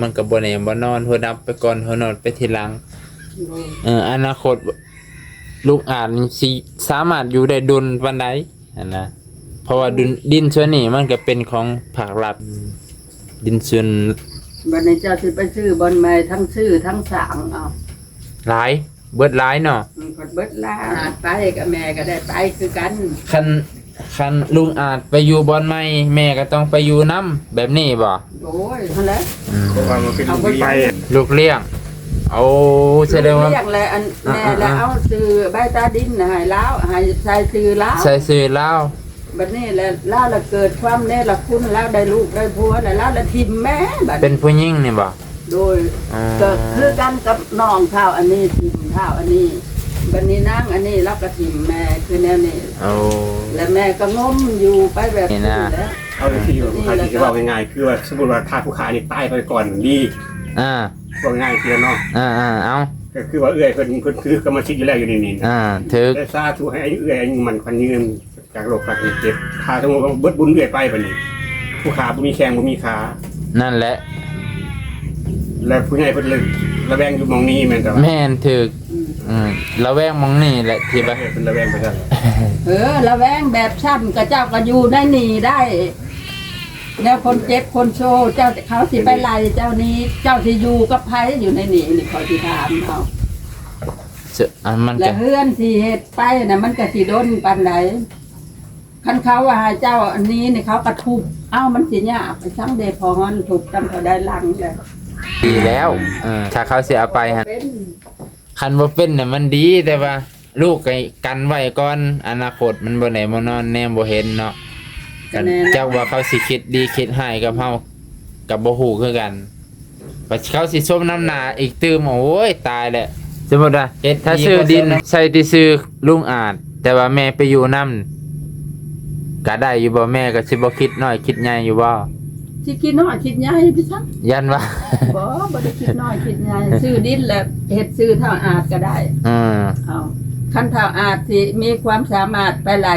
มันก็บ่แน่บ่นอนหัวดับไปก่อนหัวนอนไปทีหลังอนาคตลูกอาจสิสามารถอยู่ได้ดนปานใดนะเพราะว่าดินส่วนนี้มันก็เป็นของภาครัฐดินส่วนบัดนี้เจ้าสิไปซื้อบอนไม้ทั้งซื้อทั้งสางเอาหลายเบิดหลายเนาะมันเบิดลาไปกับแม่ก็ได้ไปคือกันคันลุงอาจไปอยู่บอนไม้แม่ก็ต้องไปอยู่น้ำแบบนี้บ่โอ้ยนั่นแหละเพราะว่ามันเป็นลูกเลี้ยงเอาแสดงว่าเลี้ยงแล้วอันแม่แล้วเอาซื้อใบตาดินให้แล้วให้ใส่ซื้อแล้วใส่ซื้อแล้วบัดนี้แล้วละเกิดความเนรคุณแล้วได้ลูกได้ผัวแล้วละทิมแม่บัดเป็นผู้หญิงนี่บ่โดยก็คือกันกับน้องเท่าอันนี้ทิมเท่าอันนี้บัดนี้นางอันนี้แล้วก็ทิมแม่คือแนวนี้แล้วแม่ก็งมอยู่ไปแบบนี้แล้วเอาที่อยู่ใครที่จะบอกง่ายๆคือว่าสมมติว่าถ้าผู้ค้านี่ตายไปก่อนดีบอกง่ายเพียงเนาะเอาก็คือว่าเอื้อยเพิ่นคือกรรมสิทธิ์อยู่แล้วอยู่นี่ถึกได้สาธุให้เอื้อยมันควันยืนจากโรคภัยเจ็บถ้าสมมติว่าเบิดบุญเอื้อยไปบัดนี้ผู้ค้าบ่มีแข้งบ่มีขานั่นแหละแล้วผู้ใหญ่เพิ่นเลยระแวงอยู่มองนี้แม่นแต่แม่นถึกระแวงมองนี่แหละที่ว่าเป็นระแวงไปซั่นระแวงแบบช้ำกับเจ้าก็อยู่ได้หนีได้แนวคนเจ็บคนโชว์เจ้าเขาสิไปไล่เจ้านี้เจ้าสิอยู่กับไผอยู่ในนี่ขอสิถามเขาแล้วเฮือนสิเฮ็ดไปน่ะมันก็สิโดนปานใดคันเขาว่าเจ้าอันนี้นี่เขากระทุบมันสิยากไปซังเดพรถูกจำเขาได้ลังเลยดีแล้วถ้าเขาสิเอาไปหั่นคันบ่เป็นน่ะมันดีแต่ว่าลูกกันไว้ก่อนอนาคตมันบ่ได้บ่นอนแนมบ่เห็นเนาะกันเจ้าว่าเขาสิคิดดีคิดให้กับเฮากับบ่ฮู้คือกันว่าเขาสิส้มน้ำหน้าอีกตื้มโอ้ยตายแล้วสมมุติว่าถ้าซื้อดินใส่ที่ซื้อลุงอาจแต่ว่าแม่ไปอยู่นำก็ได้อยู่บ่แม่ก็สิบ่คิดน้อยคิดใหญ่อยู่บ่สิคิดน้อยคิดใหญ่พี่ซักยันว่าบ่ได้คิดน้อยคิดใหญ่ซื้อดินแล้วเฮ็ดซื้อเท่าอาจก็ได้เอาคันเท่าอาจสิมีความสามารถไปไหล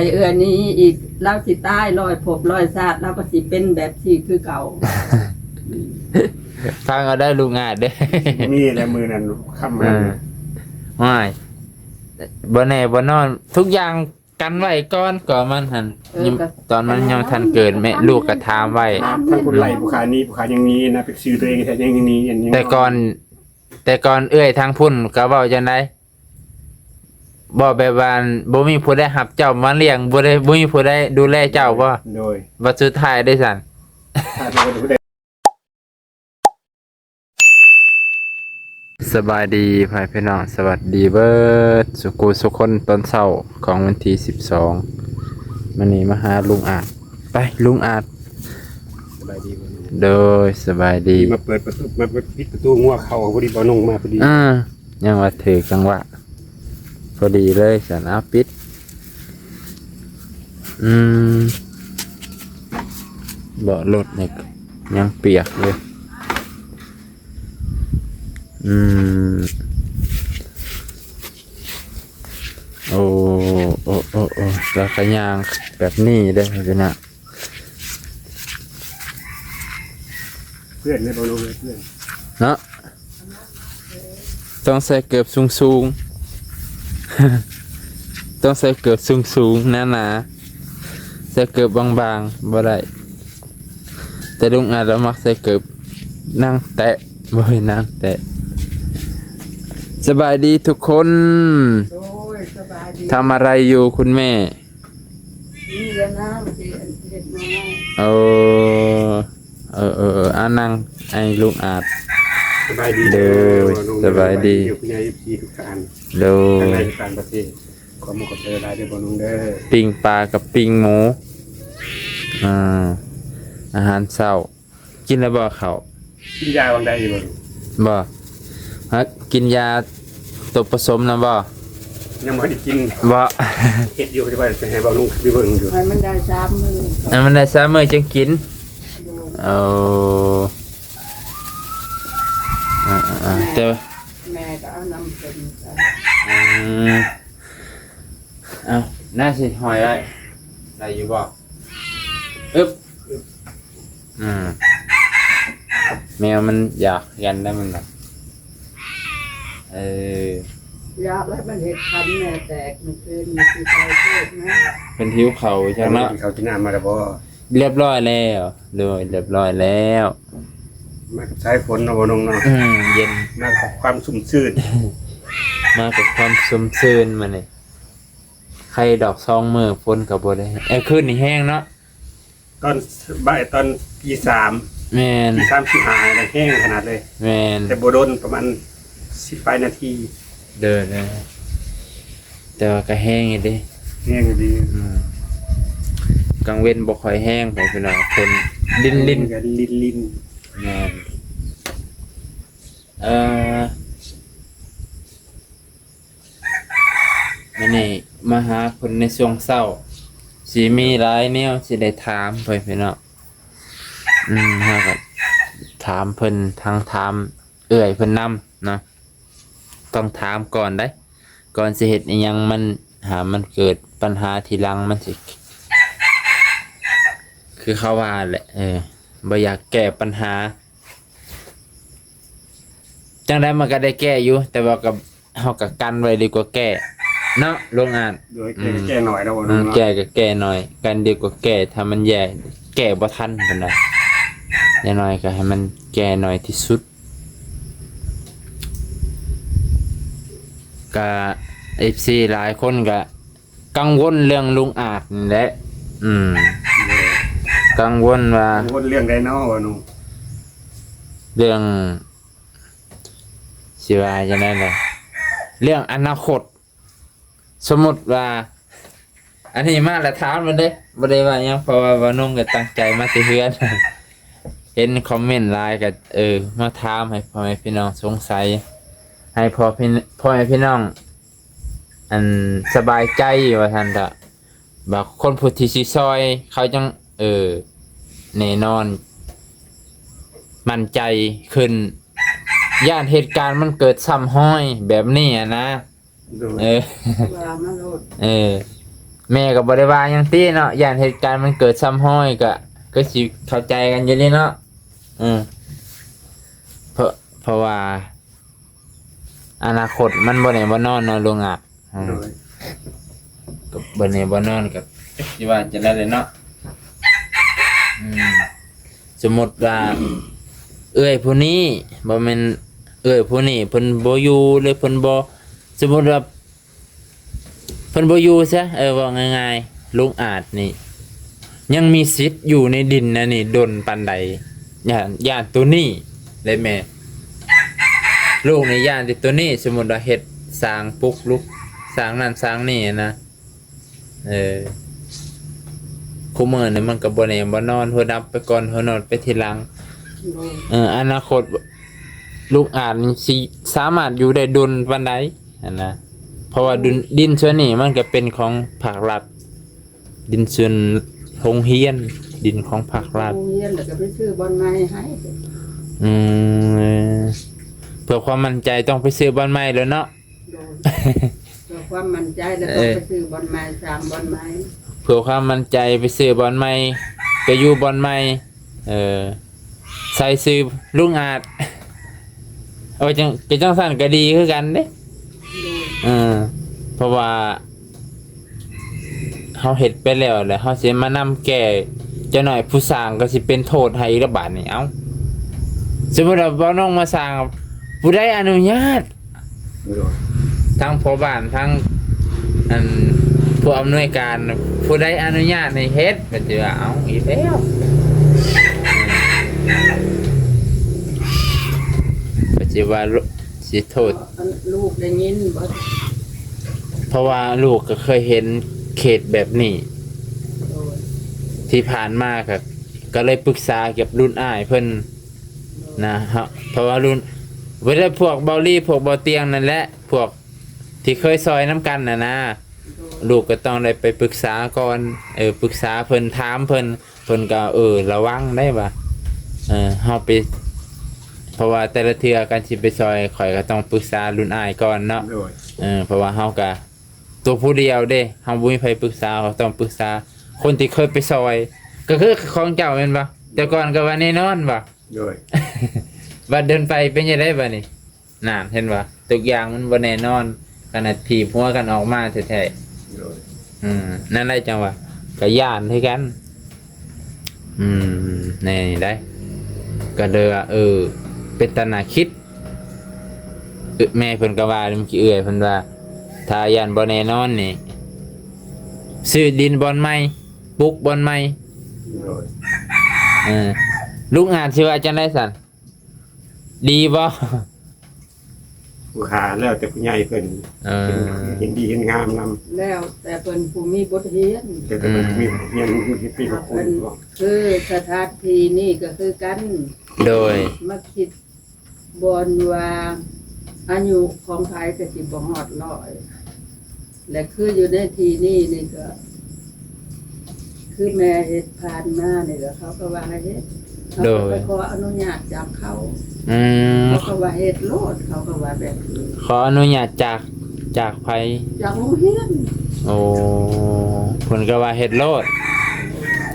นี้อีกเราสิตาย100 ภพ 100 ชาติเราก็สิเป็นแบบที่คือเก่าฟังเอาได้ลุงอาจเด้มีแหละมือนั้นค่ำนั้นไม่บ่แน่บ่นอนทุกอย่างกันไว้ก่อนก็มันหั่นตอนมันยังทันเกิดแม่ลูกก็ถามไว้ท่านผู้ไหลผู้ค้านี้ผู้ค้ายังมีนะไปซื้อตัวเองแท้ยังนี้แต่ก่อนเอื้อยทางพุ่นก็เว้าจังได๋บ่แบบว่าบ่มีผู้ใดรับเจ้ามาเลี้ยงบ่มีผู้ใดดูแลเจ้าบ่โดยว่าสุดท้ายได้ซั่นสบายดีพี่น้องสวัสดีเบิดสุคนตอนเช้าของวันที่12มื้อนี้มาหาลุงอาจไปลุงอาจสบายดีโดยสบายดีมาเปิดประตูงัวเข้าพอดีบ่นงมาพอดียังว่าถือจังหวะพอดีเลยสันเอาปิดเบาะรถเนี่ยยังเปียกเลยโอ้แล้วก็ยางแบบนี้ได้เลยนะเพื่อนไม่บ่นงเลยเพื่อนเนาะต้องใส่เกือบสูงต้องใส่เกือบสูงหนาใส่เกือบบางๆบ่ได้แต่ลุงอาจเรามักใส่เกือบนั่งแตะบ่ให้นั่งแตะสบายดีทุกคนทำอะไรอยู่คุณแม่นั่งไอ้ลุงอาจสบายดีเด้อสบายดีผู้ใหญ่พี่ทุกท่านเด้อในการประเทศขอมุขเจริญได้เด้อบ่ลุงเด้อปิ้งปลากับปิ้งหมูอาหารเช้ากินแล้วบ่ข้าวกินยาบางใดบ่ฮะกินยาตกผสมนะบ่ยังบ่ได้กินบ่เฮ็ดอยู่ที่ว่าจะให้บ่ลุงไปเบิ่งอยู่มันได้3 มื้อมันได้3 มื้อจังกินแต่แม่ก็เอาน้ำเป็นน่าสิหอยได้อยู่บ่อึ๊บ แมวมันอยากกันได้มันแบบอยากให้มันเห็ดคันแม่แตกมันคืนมันคือใจโทษนะ เป็นหิวเขาใช่ไหม เขาที่หน้ามาแล้วบ่ เรียบร้อยแล้วโดยเรียบร้อยแล้ว มากับสายฝนเนาะบ่น้องเนาะ เย็น มากับความชุ่มชื่น มากับความซุ่มซื่นมาเลยใครดอกซองมือฝนกับบ่ได้ขึ้นนี่แห้งเนาะ ตอนบ่ายตอนตีสาม แมน ตีสามสิบห้าอะไรแห้งขนาดเลย แมน แต่บ่โดนประมาณ10 ปลายนาที เดินนะแต่ว่าก็แห้งอยู่เดิ แห้งดี กลางเว้นบ่ค่อยแห้งไปพี่น้องคนลิ้น กันลิ้น แมนมื้อนี้มาหาเพิ่นในช่วงเช้าสิมีหลายแนวสิได้ถามเพิ่นพี่น้องฮะก็ถามเพิ่นทางถามเอื้อยเพิ่นนำเนาะต้องถามก่อนได้ ก่อนสิเฮ็ดอิหยังมันมันเกิดปัญหาทีหลังมันสิคือเขาว่าแหละบ่อยากแก้ปัญหาจังได๋มันก็ได้แก้อยู่แต่ว่าก็เฮาก็กันไว้ดีกว่าแก้เนาะโรงงาน โดยแก้หน่อยแล้วบ่น้องเนาะ แก้ก็แก้หน่อยกันดีกว่าแก้ถ้ามันแย่แก้บ่ทันปานใดอย่างน้อยก็ให้มันแก้หน่อยที่สุดก็ FC หลายคนก็กังวลเรื่องลุงอาจนี่แหละกังวลว่า วนเรื่องใดเนาะบ่น้อง เรื่องสิว่าจังได๋ล่ะเรื่องอนาคตสมมุติว่าอันนี้มาแล้วถามมันเด้บ่ได้ว่าหยังเพราะว่าบ่นุ่งก็ตั้งใจมาสิเฮือน เห็นคอมเมนต์หลายก็มาถามให้พ่อแม่พี่น้องสงสัยให้พ่อแม่พี่น้องอันสบายใจว่าท่านเถอะบางคนผู้ที่สิซอยเขาจังแน่นอนมั่นใจขึ้นย่านเหตุการณ์มันเกิดซ้ำห้อยแบบนี้อะนะ โดย ว่ามาโลด แม่ก็บ่ได้ว่าหยังติเนาะย่านเหตุการณ์มันเกิดซ้ำห้อยก็สิเข้าใจกันอยู่นี่เนาะเพราะว่าอนาคตมันบ่แน่บ่นอนเนาะลุงอ่ะ โดย ก็บ่แน่บ่นอนก็สิว่าจะได้เลยเนาะสมมุติว่าเอ้ยผู้นี้บ่แม่นเอ้ยผู้นี้เพิ่นบ่อยู่หรือเพิ่นบ่สมมุติว่าเพิ่นบ่อยู่ซะว่าง่ายๆลุงอาจนี่ยังมีสิทธิ์อยู่ในดินนะนี่ดนปานใดย่านตัวนี้เลยแม่ลูกในย่านที่ตัวนี้สมมุติว่าเฮ็ดสร้างปลุกลุกสร้างนั่นสร้างนี่นะคุมื้อนี่มันก็บ่แน่บ่นอนหัวดับไปก่อนหัวนอนไปทีหลังอนาคตลูกอาจสิสามารถอยู่ได้ดนปานใดนะเพราะว่าดินส่วนนี้มันก็เป็นของภาครัฐดินส่วนโรงเรียนดินของภาครัฐ โรงเรียนแล้วก็ไปซื้อบอลไม้ให้ เพื่อความมั่นใจต้องไปซื้อบอลใหม่แล้วเนาะ โดยเพื่อความมั่นใจแล้วต้องไปซื้อบอลไม้สร้างบอลไม้ เพื่อความมั่นใจไปซื้อบอลใหม่ไปอยู่บอลใหม่ใส่ซื้อลุงอาจจังสั่นก็ดีคือกันเด้เพราะว่าเฮาเฮ็ดไปแล้วแหละเฮาสิมานำแก้จะหน่อยผู้สร้างก็สิเป็นโทษให้ระบาดนี่เอ้าสมมุติว่าบ่น้องมาสร้างผู้ใดอนุญาต โดย ทั้งพ่อบ้านทั้งผู้อำนวยการผู้ใดอนุญาตให้เฮ็ดก็จะเอาอีกแล้วก็สิว่าสิโทษ ลูกได้ยินบ่ เพราะว่าลูกก็เคยเห็นเขตแบบนี้ โดย ที่ผ่านมาก็เลยปรึกษาเกี่ยวกับรุ่นอ้ายเพิ่นนะครับเพราะว่ารุ่นเวลาพวกเบาลี่พวกเบาเตียงนั่นแหละพวกที่เคยซอยน้ำกันนะลูกก็ต้องได้ไปปรึกษาก่อนปรึกษาเพิ่นถามเพิ่นก็ระวังได้ป่ะเฮาไปเพราะว่าแต่ละเทื่อการสิไปซอยข่อยก็ต้องปรึกษารุ่นอ้ายก่อนเนาะ โดย เพราะว่าเฮาก็ตัวผู้เดียวเด้เฮาบ่มีไผปรึกษาเราต้องปรึกษาคนที่เคยไปซอยก็คือของเจ้าแม่นบ่แต่ก่อนก็ว่าแน่นอนบ่ โดย บัดเดินไปเป็นยังไงบัดนี้น่าเห็นบ่ทุกอย่างมันบ่แน่นอนขนาดถีบหัวกันออกมาแท้ๆนั่นได้จังหวะก็ย่านคือกันนี่ได้ก็เลยว่าเป็นตาน่าคิดแม่เพิ่นก็ว่าเมื่อกี้เอื้อยเพิ่นว่าถ้าย่านบ่แน่นอนนี่ซื้อดินบ่อนใหม่ปลูกบ่อนใหม่ลุงอาจสิว่าจังได๋ซั่นดีบ่ ผู้ขาแล้วแต่ผู้ใหญ่เพิ่นเห็นดีเห็นงามนำแล้วแต่เพิ่นผู้มีบทเรียนแต่เพิ่นมีเรียนรู้ที่ปีกับค เพิ่ น นคือสถานที่นี่ก็คือกัน โดย มาคิดบนว่าอายุของไทยก็สิบ่ฮอด100และคืออยู่ในที่นี่นี่ก็ คือแม่เฮ็ดผ่านมานี่ก็เขาก็ว่าให้เฮ็ดเขาก็ไปขออนุญาตจากเขาเขาก็ว่าเฮ็ดโลดเขาก็ว่าแบบนี้ ขออนุญาตจากไผ จากโรงเรียน โอ้เพิ่นก็ว่าเฮ็ดโลด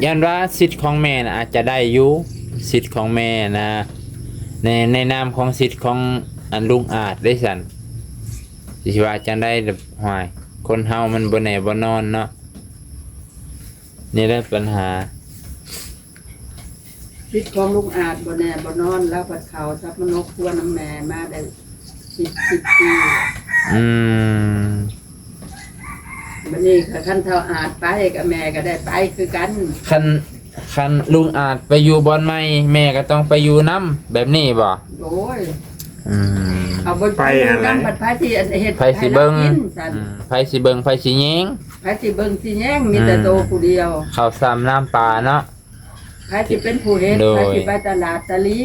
ยันว่าสิทธิ์ของแม่น่ะอาจจะได้อยู่สิทธิ์ของแม่นะในนามของสิทธิ์ของอันลุงอาจได้สั่นสิว่าจังได้แบบหอยคนเฮามันบ่แน่บ่นอนเนาะนี่แหละปัญหา ชีวิตของลุงอาจบ่แน่บ่นอนแล้วบัดเขาทับมนกควน้ำแม่มาได้10 ปีบัดนี้ก็คันเท่าอาจไปกับแม่ก็ได้ไปคือกัน คันลุงอาจไปอยู่บ่อนใหม่แม่ก็ต้องไปอยู่นํแบบนี้บ่ โอ้ยเอาบนไปนำบัดไผสิเฮ็ด ไผสิเบิ่งไผสิเบิ่งไผสิแยง ไผสิเบิ่งสิแย่งมีแต่โตผู้เดียว ข้าวซ้ำน้ำปลาเนาะ ไผสิเป็นผู้เฮ็ดไผสิไปตลาดตะลี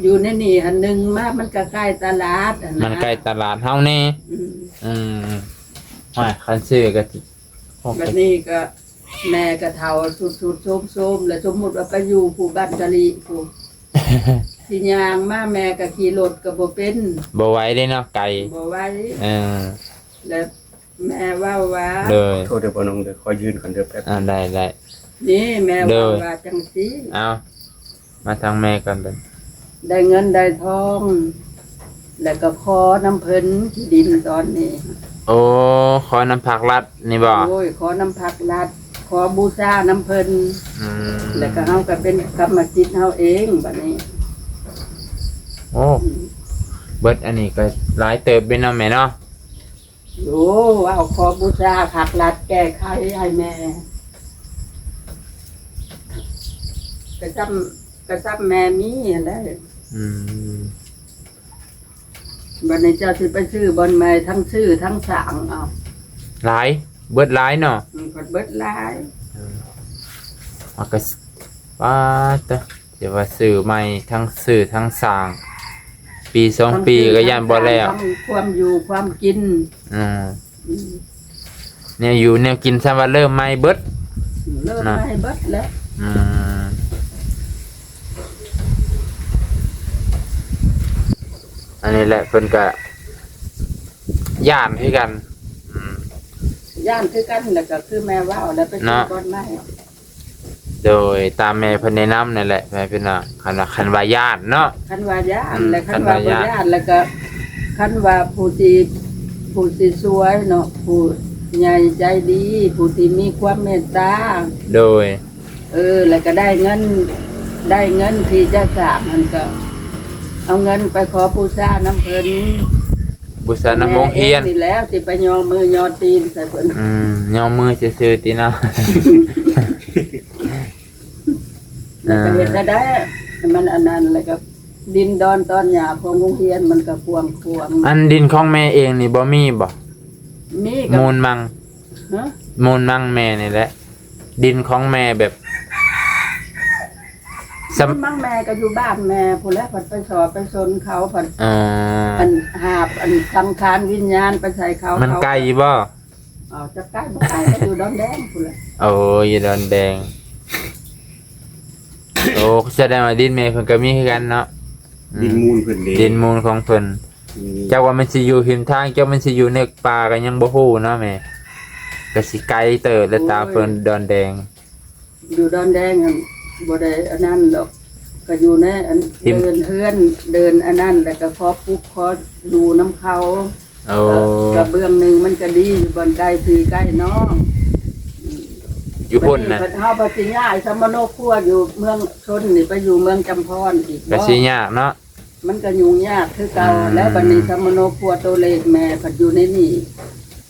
อยู่ในนี่อันนึงมามันก็ใกล้ตลาดมันใกล้ตลาดเฮาแน่ว่าคันซื้อก็สิ บัดนี้ก็แม่ก็เฒ่าสุดๆโซมๆแล้วสมมุติว่าไปอยู่ผู้บ้านตะลีผู้ สิย่างมาแม่ก็ขี่รถก็บ่เป็น บ่ไหวเด้เนาะไก่บ่ไหวแล้วแม่ว่าเลยโทษเด้อพ่อน้องเด้อขอยืนก่อนเด้อแป๊บได้ นี่แม่ว่าจังซี่เอามาทางแม่ก่อนเด้อ ได้เงินได้ทอง แล้วก็ขอน้ำเพิ่นที่ดินตอนนี้โอ้ขอน้ำผักรัดนี่บ่โอ้ยขอน้ำผักรัดขอบูชาน้ำเพิ่นแล้วก็เฮาก็เป็นกรรมสิทธิ์เฮาเองบัดนี้โอ้เบิดอันนี้ก็หลายเติบเป็นเนาะแม่เนาะโอ้เอาขอบูชาผักรัดแก้ไขให้แม่กระซับแม่มีได้บัดนี้เจ้าสิไปซื้อบอนใหม่ทั้งซื้อทั้งสร้างเอาหลายเบิดหลายเนาะเบิดหลายก็ป้าตะเดี๋ยวว่าซื้อใหม่ทั้งซื้อทั้งสร้างปี2ปีก็ย่านบ่แล้วความอยู่ความกินเนี่ยอยู่เนี่ยกินซะว่าเริ่มใหม่เบิดเริ่มใหม่เบิดแล้วอันนี้แหละเพิ่นก็ย่านคือกันย่านคือกันแล้วก็คือแม่ว่าวแล้วไปซื้อก้อนไม้โดยตามแม่เพิ่นแนะนำนั่นแหละแม่พี่น้องคันว่าญาติเนาะคันว่าญาติและคันว่าบ่ญาติแล้วก็คันว่าผู้ที่สวยเนาะผู้ใหญ่ใจดีผู้ที่มีความเมตตาโดยแล้วก็ได้เงินที่จะสร้างมันก็เอาเงินไปขอบูชาน้ำเพิ่นบูชาน้ำมงเฮียนนี่แล้วสิไปยอมือยอตีนใส่เพิ่นยอมือซื่อๆติเนาะก็เฮ็ดได้มันอันนั้นแล้วก็ดินดอนตอนหญ้าของโรงเรียนมันก็กวางอันดินของแม่เองนี่บ่มีบ่มีมูลมังมูลมังแม่นี่แหละดินของแม่แบบมั่งแม่ก็อยู่บ้านแม่ผู้แลผัดไปสอบไปชนเขาผัดอันหาบอันสังขารวิญญาณไปใส่เขามันไกลบ่จะใกล้บ่ใกล้ก็อยู่ดอนแดงผู้แลโอ้ยดอนแดงโอ้แสดงว่าดินแม่เพิ่นก็มีคือกันเนาะดินมูลเพิ่นดินมูลของเพิ่นเจ้าว่ามันสิอยู่หิมทางเจ้ามันสิอยู่ในป่าก็ยังบ่ฮู้เนาะแม่ก็สิไกลเติบแล้วตาเพิ่นดอนแดงอยู่ดอนแดงบ่ได้อันนั้นหรอก ก็อยู่ในอันเดินเฮือนเดินอันนั้นแล้วก็ขอปุ๊บขอดูน้ำเขา โอ้ กระเบื้องหนึงมันก็ดีอยู่บนใกล้พี่ใกล้น้อง อยู่พุ่นนะ เฮาบ่สิย้ายสมโนครัวอยู่เมืองชนนี่ไปอยู่เมืองจำพรอีก ก็สิยากเนาะ มันก็ยุ่งยากคือเก่า อืม แล้วบัดนี้สมโนครัวตัวเลขแม่ก็อยู่ในนี่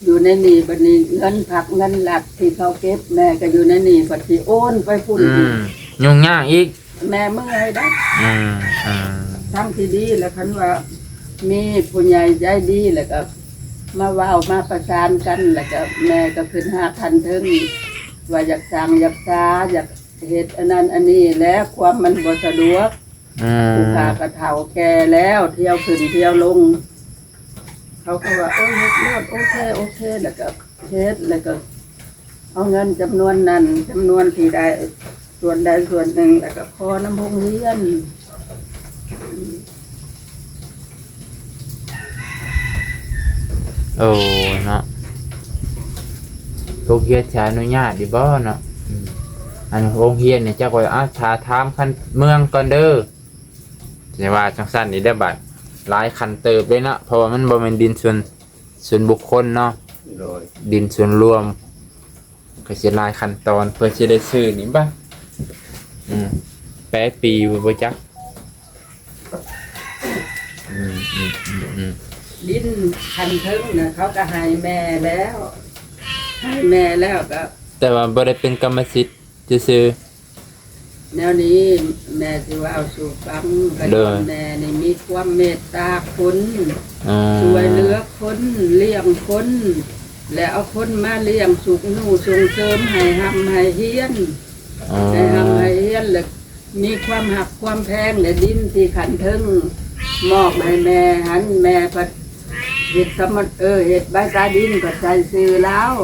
อยู่ในนี่บัดนี้เงินผักเงินหลักที่เขาเก็บแม่ก็อยู่ในนี่บัดสิโอนไปพุ่น อื อีก มยุ่งยากอีก แม่เมื่อยได้ อืมอืม ทั้งที่ดีแล้วคันว่ามีผู้ใหญ่ใจดีแล้วก็มาเว้ามาประสานกันแล้วก็แม่ก็ขึ้นหาทันเทิงว่าอยากสั่งอยากช้าอยากเฮ็ดอันนั้นอันนี้แล้วความมันบ่สะดวก อืม ผู้ขากระเฒ่าแก่แล้วเที่ยวขึ้นเที่ยวลง เขาก็ว่าโอ้ยเฮ็ดรอดโอเคโอเคแล้วก็เฮ็ดแล้วก็เอาเงินจำนวนนั้นจำนวนที่ได้ส่วนใดส่วนหนึ่งแล้วก็พอน้ำพงเรียน โอ้เนาะโรงเรียนชาอนุญาตดิบ่เนาะอืมอันโรงเรียนเนี่ยเจ้าก็ถาถามคันเมืองก่อนเด้อแต่ว่าจังซั่นนี่ได้บัดหลายคันเติบเลยเนาะเพราะว่ามันบ่แม่นดินส่วนบุคคลเนาะ โดย ดินส่วนรวมก็สิหลายขั้นตอนเพื่อสิได้ซื้อนี่บ่8 ปีบ่จักอืม ดินคันเทิงนะเขาก็ให้แม่แล้วให้แม่แล้วก็ แต่ว่าบ่ได้เป็นกรรมสิทธิ์ซื่อ แนวนี้แม่สิว่าเอาสู่ฟังกัน เด้อ แม่นี่มีความเมตตาคน ๆอ๋อ ช่วยเหลือคนเลี้ยงคน แล้วเอาคนมาเลี้ยงสุขหนูส่งเสริมให้ทำให้เฮียน อ๋อ ให้ทำให้เฮียนแล้วมีความหักความแพงและดินที่ขันเทิงมอบให้แม่หันแม่พัดเห็ดสมดเห็ดใบตาดินก็ใส่ซื้อแล้ว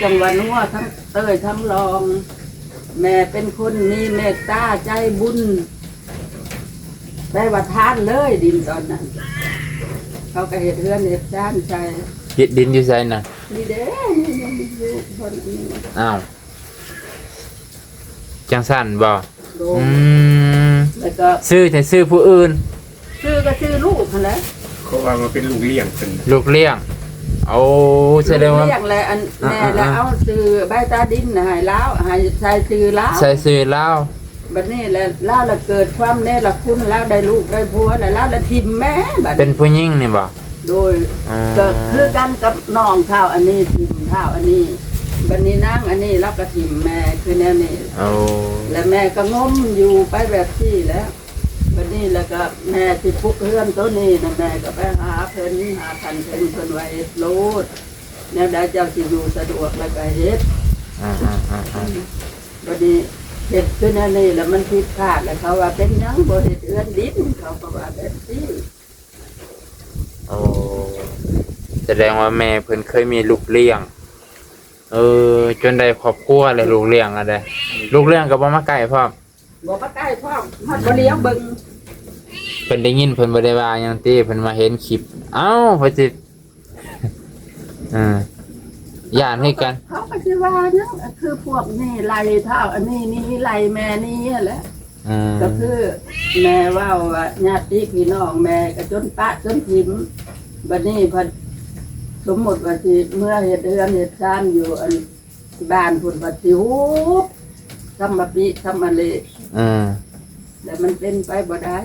จังหวัดนัวทั้งเต้ยทั้งรอง แม่เป็นคนมีเมตตาใจบุญได้ว่าทานเลยดินตอนนั้น เขาก็เห็ดเฮือนเห็ดจานใส่ ยึดดินอยู่ไสน่ะ นี่เด้นี่ยังอยู่คนนี้ อ้าวจังซั่นบ่ โด อื น ม แล้วก็ ซื้อแต่ซื้อผู้อื่น ชื่อก็ชื่อลูกนั่นแหละ เขาว่ามันเป็นลูกเลี้ยงเป็น ลูกเลี้ยงเอาแสดงว่า เรียกแหละอันแม่แล้วเอาซื้อใบตาดินน่ะให้แล้วให้ใส่ซื้อแล้ว ใส่ซื้อลาว บัดนี้แหละแล้วละเกิดความเนรคุณแล้วได้ลูกได้ผัวแล้วละทิมแม่บัด เป็นผู้หญิงนี่บ่ โดย อ๋อ ก็คือกันกับน้องข้าวอันนี้ทิมข้าวอันนี้บัดนี้นางอันนี้แล้วก็ทิมแม่คือแนวนี้ เอา แล้วแม่ก็งมอยู่ไปแบบที่แล้วบัดนี้แล้วก็แม่ที่พุกเฮือนตัวนี้นะแม่ก็ไปหาเพิ่นหาพันเพิ่นไว้โลดแนวใดเจ้าสิอยู่สะดวกแล้วก็เฮ็ด อ่า บัดนี้เฮ็ดขึ้นอันนี้แล้วมันผิดพลาดแล้วเขาว่าเป็นหยังบ่เฮ็ดเอื้อนดินเขาก็ว่าแบบนี้ โอ้แสดงว่าแม่เพิ่นเคยมีลูกเลี้ยงจนได้ครอบครัวเลยลูกเลี้ยงอะได้ลูกเลี้ยงก็บ่มาใกล้พร้อม บ่มาใกล้พร้อมฮอดบ่เลี้ยงเบิ่ง เพิ่นได้ยินเพิ่นบ่ได้ว่าหยังติเพิ่นมาเห็นคลิปเอ้าเพิ่นสิ ย่านให้กัน เขาก็สิว่าหยังคือพวกนี่ไล่เท่าอันนี้นี่ไล่แม่นี่แหละ ก็คือแม่ว่าญาติพี่น้องแม่ก็จนปะจนทิมบัดนี้พอสมมติว่าสิเมื่อเฮ็ดเรือนเฮ็ดชานอยู่อันบ้านพุ่นว่าสิฮู้ทำมาปีทำมาเล แต่มันเป็นไปบ่ได้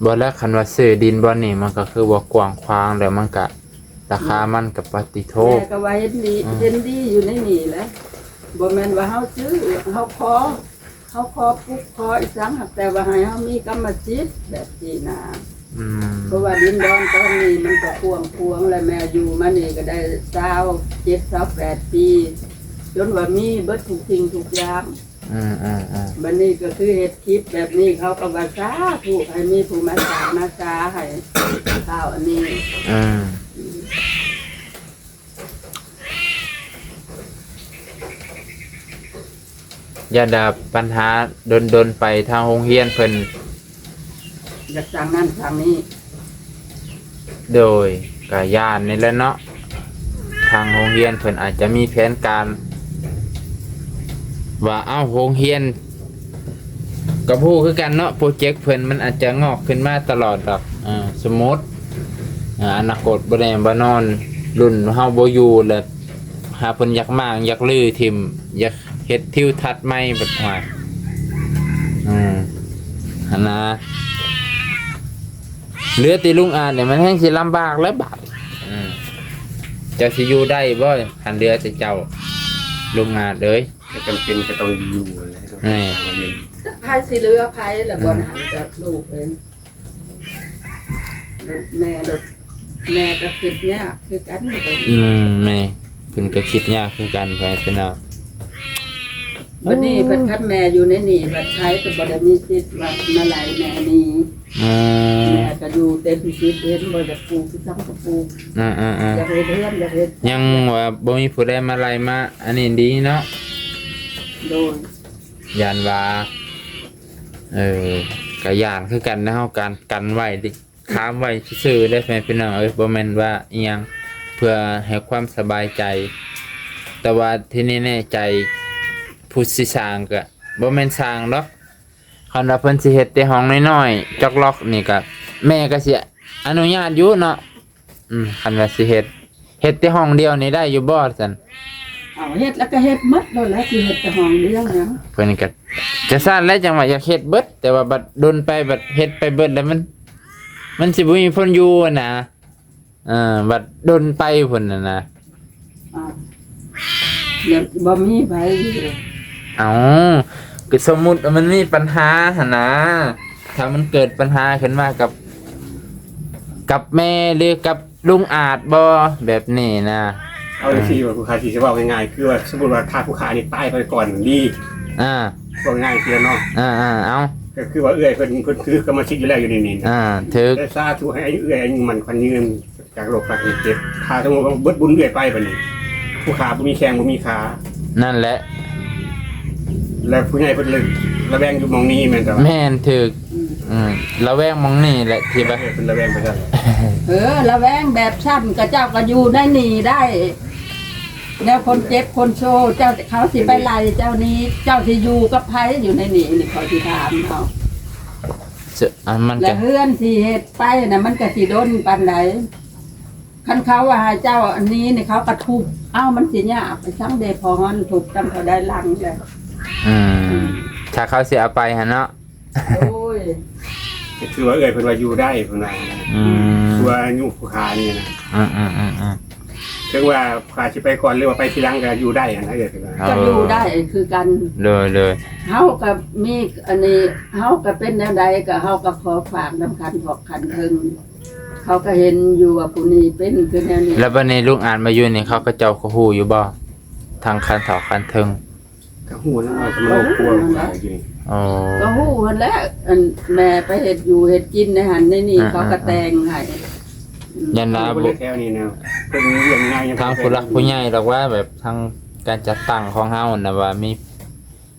บ่แล้วคันว่าซื้อดินบ่นี่มันก็คือบ่กว้างขวางแล้วมันก็ราคามันก็ปฏิโทษ แม่ก็ว่าเห็นดีเห็นดีอยู่ในนี่แหละบ่แม่นว่าเฮาซื้อเฮาขอปุ๊บขออีสังหักแต่ว่าให้เฮามีกรรมสิทธิ์แบบนี้นะ เพราะว่าดินดอนตอนนี้มันก็พวงแล้วแม่อยู่มานี่ก็ได้27-28 ปี จนว่ามีเบิดทุกสิ่งทุกอย่างบัดนี้ก็คือเฮ็ดคลิปแบบนี้เขาก็ว่าสาธุให้มีผู้มาสาให้ข้าวอันนี้ อย่าดาปัญหาดนไปทางโรงเรียนเพิ่น อยากสั่งนั้นสั่งนี้ โดยกายานนี่แหละเนาะทางโรงเรียนเพิ่นอาจจะมีแผนการ ว่าเอ้าโรงเรียนกับผู้คือกันเนาะโปรเจกต์เพิ่นมันอาจจะงอกขึ้นมาตลอดดอกสมมุติอนาคตบ่แน่บ่นอนรุ่นเฮาบ่อยู่แล้วหาเพิ่นอยากมางอยากลื้อทิ่มอยากเฮ็ดทิวทัศน์ใหม่แบบว่าหั่นนะเหลือแต่ลุงอาจเนี่ยมันแฮงสิลำบากแล้วบาดเจ้าสิอยู่ได้บ่คันเหลือแต่เจ้าลุงอาจเอ้ยจำเป็นจะต้องอยู่อะไรต้องเรียน ไพ่สิเรือไพ่แล้วบนหันกับลูกเองแม่ก็คิดเนี่ยคือกันเลย แม่เพิ่นก็คิดยากคือกันไปเป็นเอา วันนี้เพิ่นคัดแม่อยู่ในนี่บัดใช้ก็บ่ได้มีสิทธิ์ว่ามาไหลแม่นี่แม่ก็อยู่เต็มสิทธิ์เห็นบ่จะปลูกคือซ้ำกับปลูกอยากเฮ็ดเรือนอยากเฮ็ดยังว่าบ่มีผู้ใดมาไล่มาอันนี้ดีเนาะโดนยานว่าก็ย่านคือกันนะเฮาการกันไว้ดิค้ามไว้ซื่อๆได้แฟนพี่น้องบ่แม่นว่าอีหยังเพื่อให้ความสบายใจแต่ว่าที่นี่แน่ใจผู้สิสร้างก็บ่แม่นสร้างดอกคันว่าเพิ่นสิเฮ็ดแต่ห้องน้อยๆจอกล็อกนี่ก็แม่ก็สิอนุญาตอยู่เนาะคันว่าสิเฮ็ดแต่ห้องเดียวนี่ได้อยู่บ่ซั่นเอาเฮ็ดแล้วก็เฮ็ดหมดแล้วสิเฮ็ดแต่ห้องเดียวหยังเพิ่นก็จะซ่านแล้วจังว่าอยากเฮ็ดเบิดแต่ว่าบัดดนไปบัดเฮ็ดไปเบิดแล้วมันสิบ่มีคนอยู่นะบัดดนไปพุ่นน่ะนะเดี๋ยวบ่มีไผก็สมมุติว่ามันมีปัญหาหั่นนะถ้ามันเกิดปัญหาขึ้นมากับแม่หรือกับลุงอาจบ่แบบนี้นะเอาสิว่าผู้ค้าที่สิเว้าง่ายๆคือว่าสมมุติว่าถ้าผู้ค้านี่ตายไปก่อนดีว่าง่ายคือเนาะเอาก็คือว่าเอื้อยเพิ่นคือกรรมสิทธิ์อยู่แล้วอยู่ในนี้ถึกแต่สาธุให้เอื้อยมันควันยืนจากโรคภัยเจ็บถ้าสมมุติว่าเบิดบุญเอื้อยไปบัดนี้ผู้ค้าบ่มีแข้งบ่มีขานั่นแหละแล้วผู้ใหญ่เพิ่นเลยระแวงอยู่หม่องนี้แม่นจ้ะแม่นถึกระแวงหม่องนี้แหละที่ว่าเพิ่นระแวงไปซั่นระแวงแบบชั้นก็เจ้าก็อยู่ได้นี่ได้แล้วคนเจ็บคนโชว์เจ้าเขาสิไปไล่เจ้านี้เจ้าสิอยู่กับไผอยู่ในนี่เขาสิถามเขามันแล้วเฮือนสิเฮ็ดไปน่ะมันก็สิโดนปานใดคันเขาว่าให้เจ้าอันนี้นี่เขาก็ทุบมันสิยากไปซังเดพรทุบจำเขาได้ลังเลยถ้าเขาสิเอาไปหั่นเนาะโอ้ยคือว่าเอื้อยเพิ่นว่าอยู่ได้เพิ่นว่าคือว่าอายุผู้ค้านี่นะถึงว่าผู้ค้าสิไปก่อนหรือว่าไปทีหลังก็อยู่ได้นะเอื้อยเพิ่นว่าจะอยู่ได้คือกันเลยเฮาก็มีอันนี้เฮาก็เป็นแนวใดก็เฮาก็ขอฝากน้ำคันถอกคันถึงเขาก็เห็นอยู่ว่าผู้นี้เป็นคือแนวนี้แล้วบัดนี้ลุงอ่านมาอยู่นี่เขาก็เจ้าก็ฮู้อยู่บ่ทางคันถอกคันถึงก็ฮู้แล้วว่ามันกลัวอยู่ก็ฮู้หั่นแหละแม่ไปเฮ็ดอยู่เฮ็ดกินในหันในนี่เขาก็แต่งให้ยันนาบุแถวนี้แนวเป็นเรื่องง่ายทางผู้หลักผู้ใหญ่ดอกว่าแบบทางการจัดตั้งของเฮาน่ะว่ามี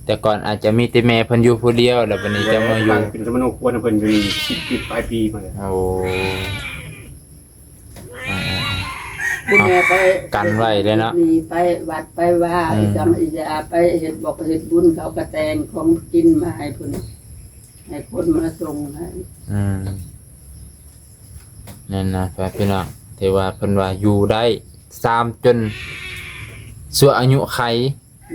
แต่ก่อนอาจจะมีแต่แม่เพิ่นอยู่ผู้เดียวแล้วบัดนี้จะมาอยู่เป็นสมณควรเพิ่นอยู่10 ปลายปีมาแล้วคุณแม่ไปกันไว้เลยเนาะนี่ไปวัดไปว่าจำอิยาไปเฮ็ดบอกเฮ็ดบุญเขาก็แต่งของกินมาให้พุ่นให้คนมาส่งให้นั่นนะพี่น้องที่ว่าเพิ่นว่าอยู่ได้3จนชั่วอายุไข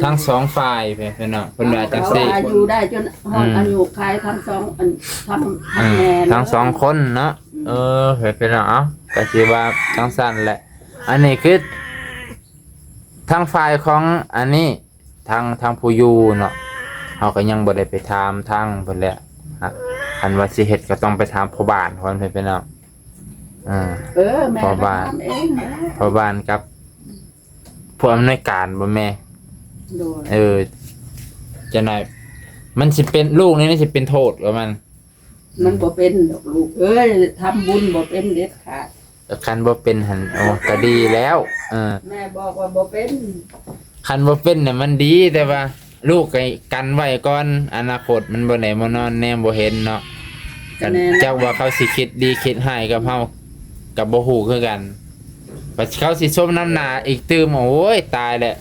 ทั้ง2ฝ่ายพี่น้องเพิ่นว่าจังซี่อยู่ได้จนฮอดอายุไขทั้ง2แม่ทั้ง2คนเนาะพี่น้องก็สิว่าจังซั่นแหละอันนี้คือทางฝ่ายของอันนี้ทางผู้อยู่เนาะเฮาก็ยังบ่ได้ไปถามทางเพิ่นแหละคันว่าสิเฮ็ดก็ต้องไปถามพ่อบ้านเพิ่นพี่น้องแม่พ่อบ้านเองพ่อบ้านกับผู้อำนวยการบ่แม่จะไหนมันสิเป็นลูกนี่สิเป็นโทษว่ามันบ่เป็นดอกลูกทำบุญบ่เป็นเด็ดขาดคันบ่เป็นหั่นก็ดีแล้วแม่บอกว่าบ่เป็นคันบ่เป็นน่ะมันดีแต่ว่าลูกก็กันไว้ก่อนอนาคตมันบ่ได้มานอนแนมบ่เห็นเนาะกันเจ้าว่าเขาสิคิดดีคิดให้กับเฮากับบ่ฮู้คือกันว่าเขาสิส้มน้ำหน้าอีกตื้มโอ้ยตายแหละ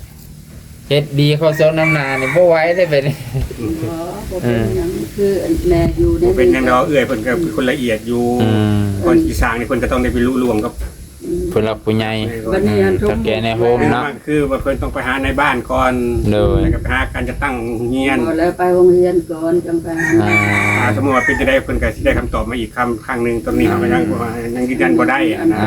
เฮ็ดดีเข้าซอกน้ำนานี่บ่ไหวได้ไปนี่ อ๋อบ่เป็นหยังคือแม่อยู่ใน บ่เป็นจังดอกเอื้อยเพิ่นก็เป็นคนละเอียดอยู่คนอีสานนี่เพิ่นก็ต้องได้ไปรู้รวมกับ ผู้หลักผู้ใหญ่ บัดนี้อัน ตะแกในโฮมเนาะ คือว่าเพิ่นต้องไปหาในบ้านก่อน เลย แล้วก็ไปหาการจะตั้งเฮียน บ่แล้วไปโรงเรียนก่อนจังไปหา สมมุติว่าเป็นจะได้เพิ่นก็สิได้คำตอบมาอีกครั้งหนึงตอนนี้เฮาก็ยังยืนยันบ่ได้อะนะ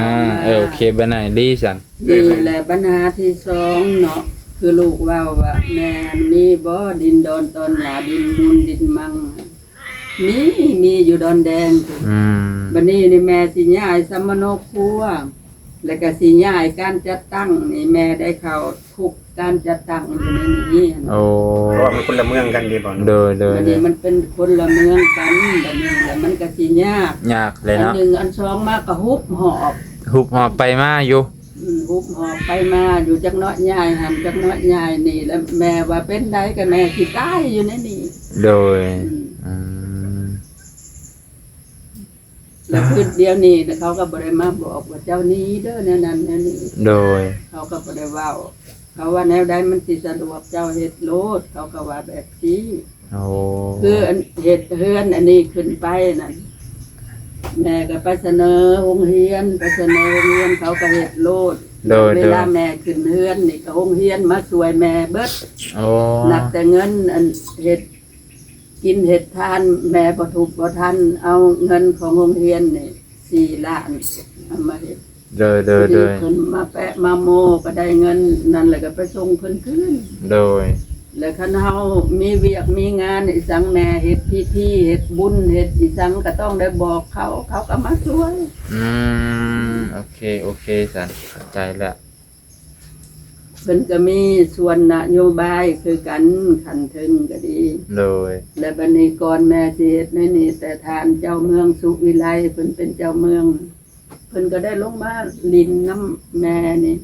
โอเคบัดนั้นดีซั่น นี่แหละปัญหาที่สองเนาะคือลูกเว้าว่าแม่มีบ่ดินดอนตอนหลาดินมูลดินมังมีอยู่ดอนแดง บัดนี้นี่แม่สิย้ายสมโนครัวแล้วก็สิย้ายการจัดตั้งนี่แม่ได้เข้าทุกการจัดตั้งอยู่ในนี้ โอ้ เพราะว่ามันคนละเมืองกันเด้บ่ โดย บัดนี้มันเป็นคนละเมืองกันบัดนี้แล้วมันก็สิยาก ยากเลย อัน เนาะ หนึ่งอันสองมาก็ฮุบหอบ ฮุบหอบไปมาอยู่ ฮุบหอบไปมาอยู่จักเนาะย้ายหันจักเนาะย้ายนี่แล้วแม่ว่าเป็นไดก็แม่สิตายอยู่ในนี้ โดยอืม แล้วคือเดี๋ยวนี้เขาก็บ่ได้มาบอกว่าเจ้านี้เด้อแนวนั้นแนวนี้ โดย เขาก็บ่ได้เว้าเขาว่าแนวใดมันสิสะดวกเจ้าเฮ็ดโลดเขาก็ว่าแบบนี้ โอ้ คืออันเฮ็ดเฮือนอันนี้ขึ้นไปนั่นแม่ก็ไปเสนอโรงเรียนไปเสนอโรงเรียนเขาก็เฮ็ดโลดเวลาแม่ขึ้นเฮือนนี่ก็โรงเรียนมาช่วยแม่เบิด โอ้ นับแต่เงินอันเฮ็ดกินเฮ็ดทานแม่บ่ถูกบ่ทันเอาเงินของโรงเรียนนี่4 ล้านเอามาเฮ็ด โดย เพิ่นมาแปะมาโมก็ได้เงินนั่นแหละก็ไปส่งเพิ่นคืน โดย แล้วคันเฮามีเวียกมีงานอีสังแม่เฮ็ดพิธีเฮ็ดบุญเฮ็ดอีสังก็ต้องได้บอกเขาก็มาช่วย โอเคสันเข้าใจแล้ว เพิ่นก็มีส่วนนโยบายคือกันขันถึงก็ดี โดย และบัดนี้ก่อนแม่สิเฮ็ดในนี่แต่ทานเจ้าเมืองสุวิไลเพิ่นเป็นเจ้าเมืองเพิ่นก็ได้ลงมาลินน้ำแม่นี่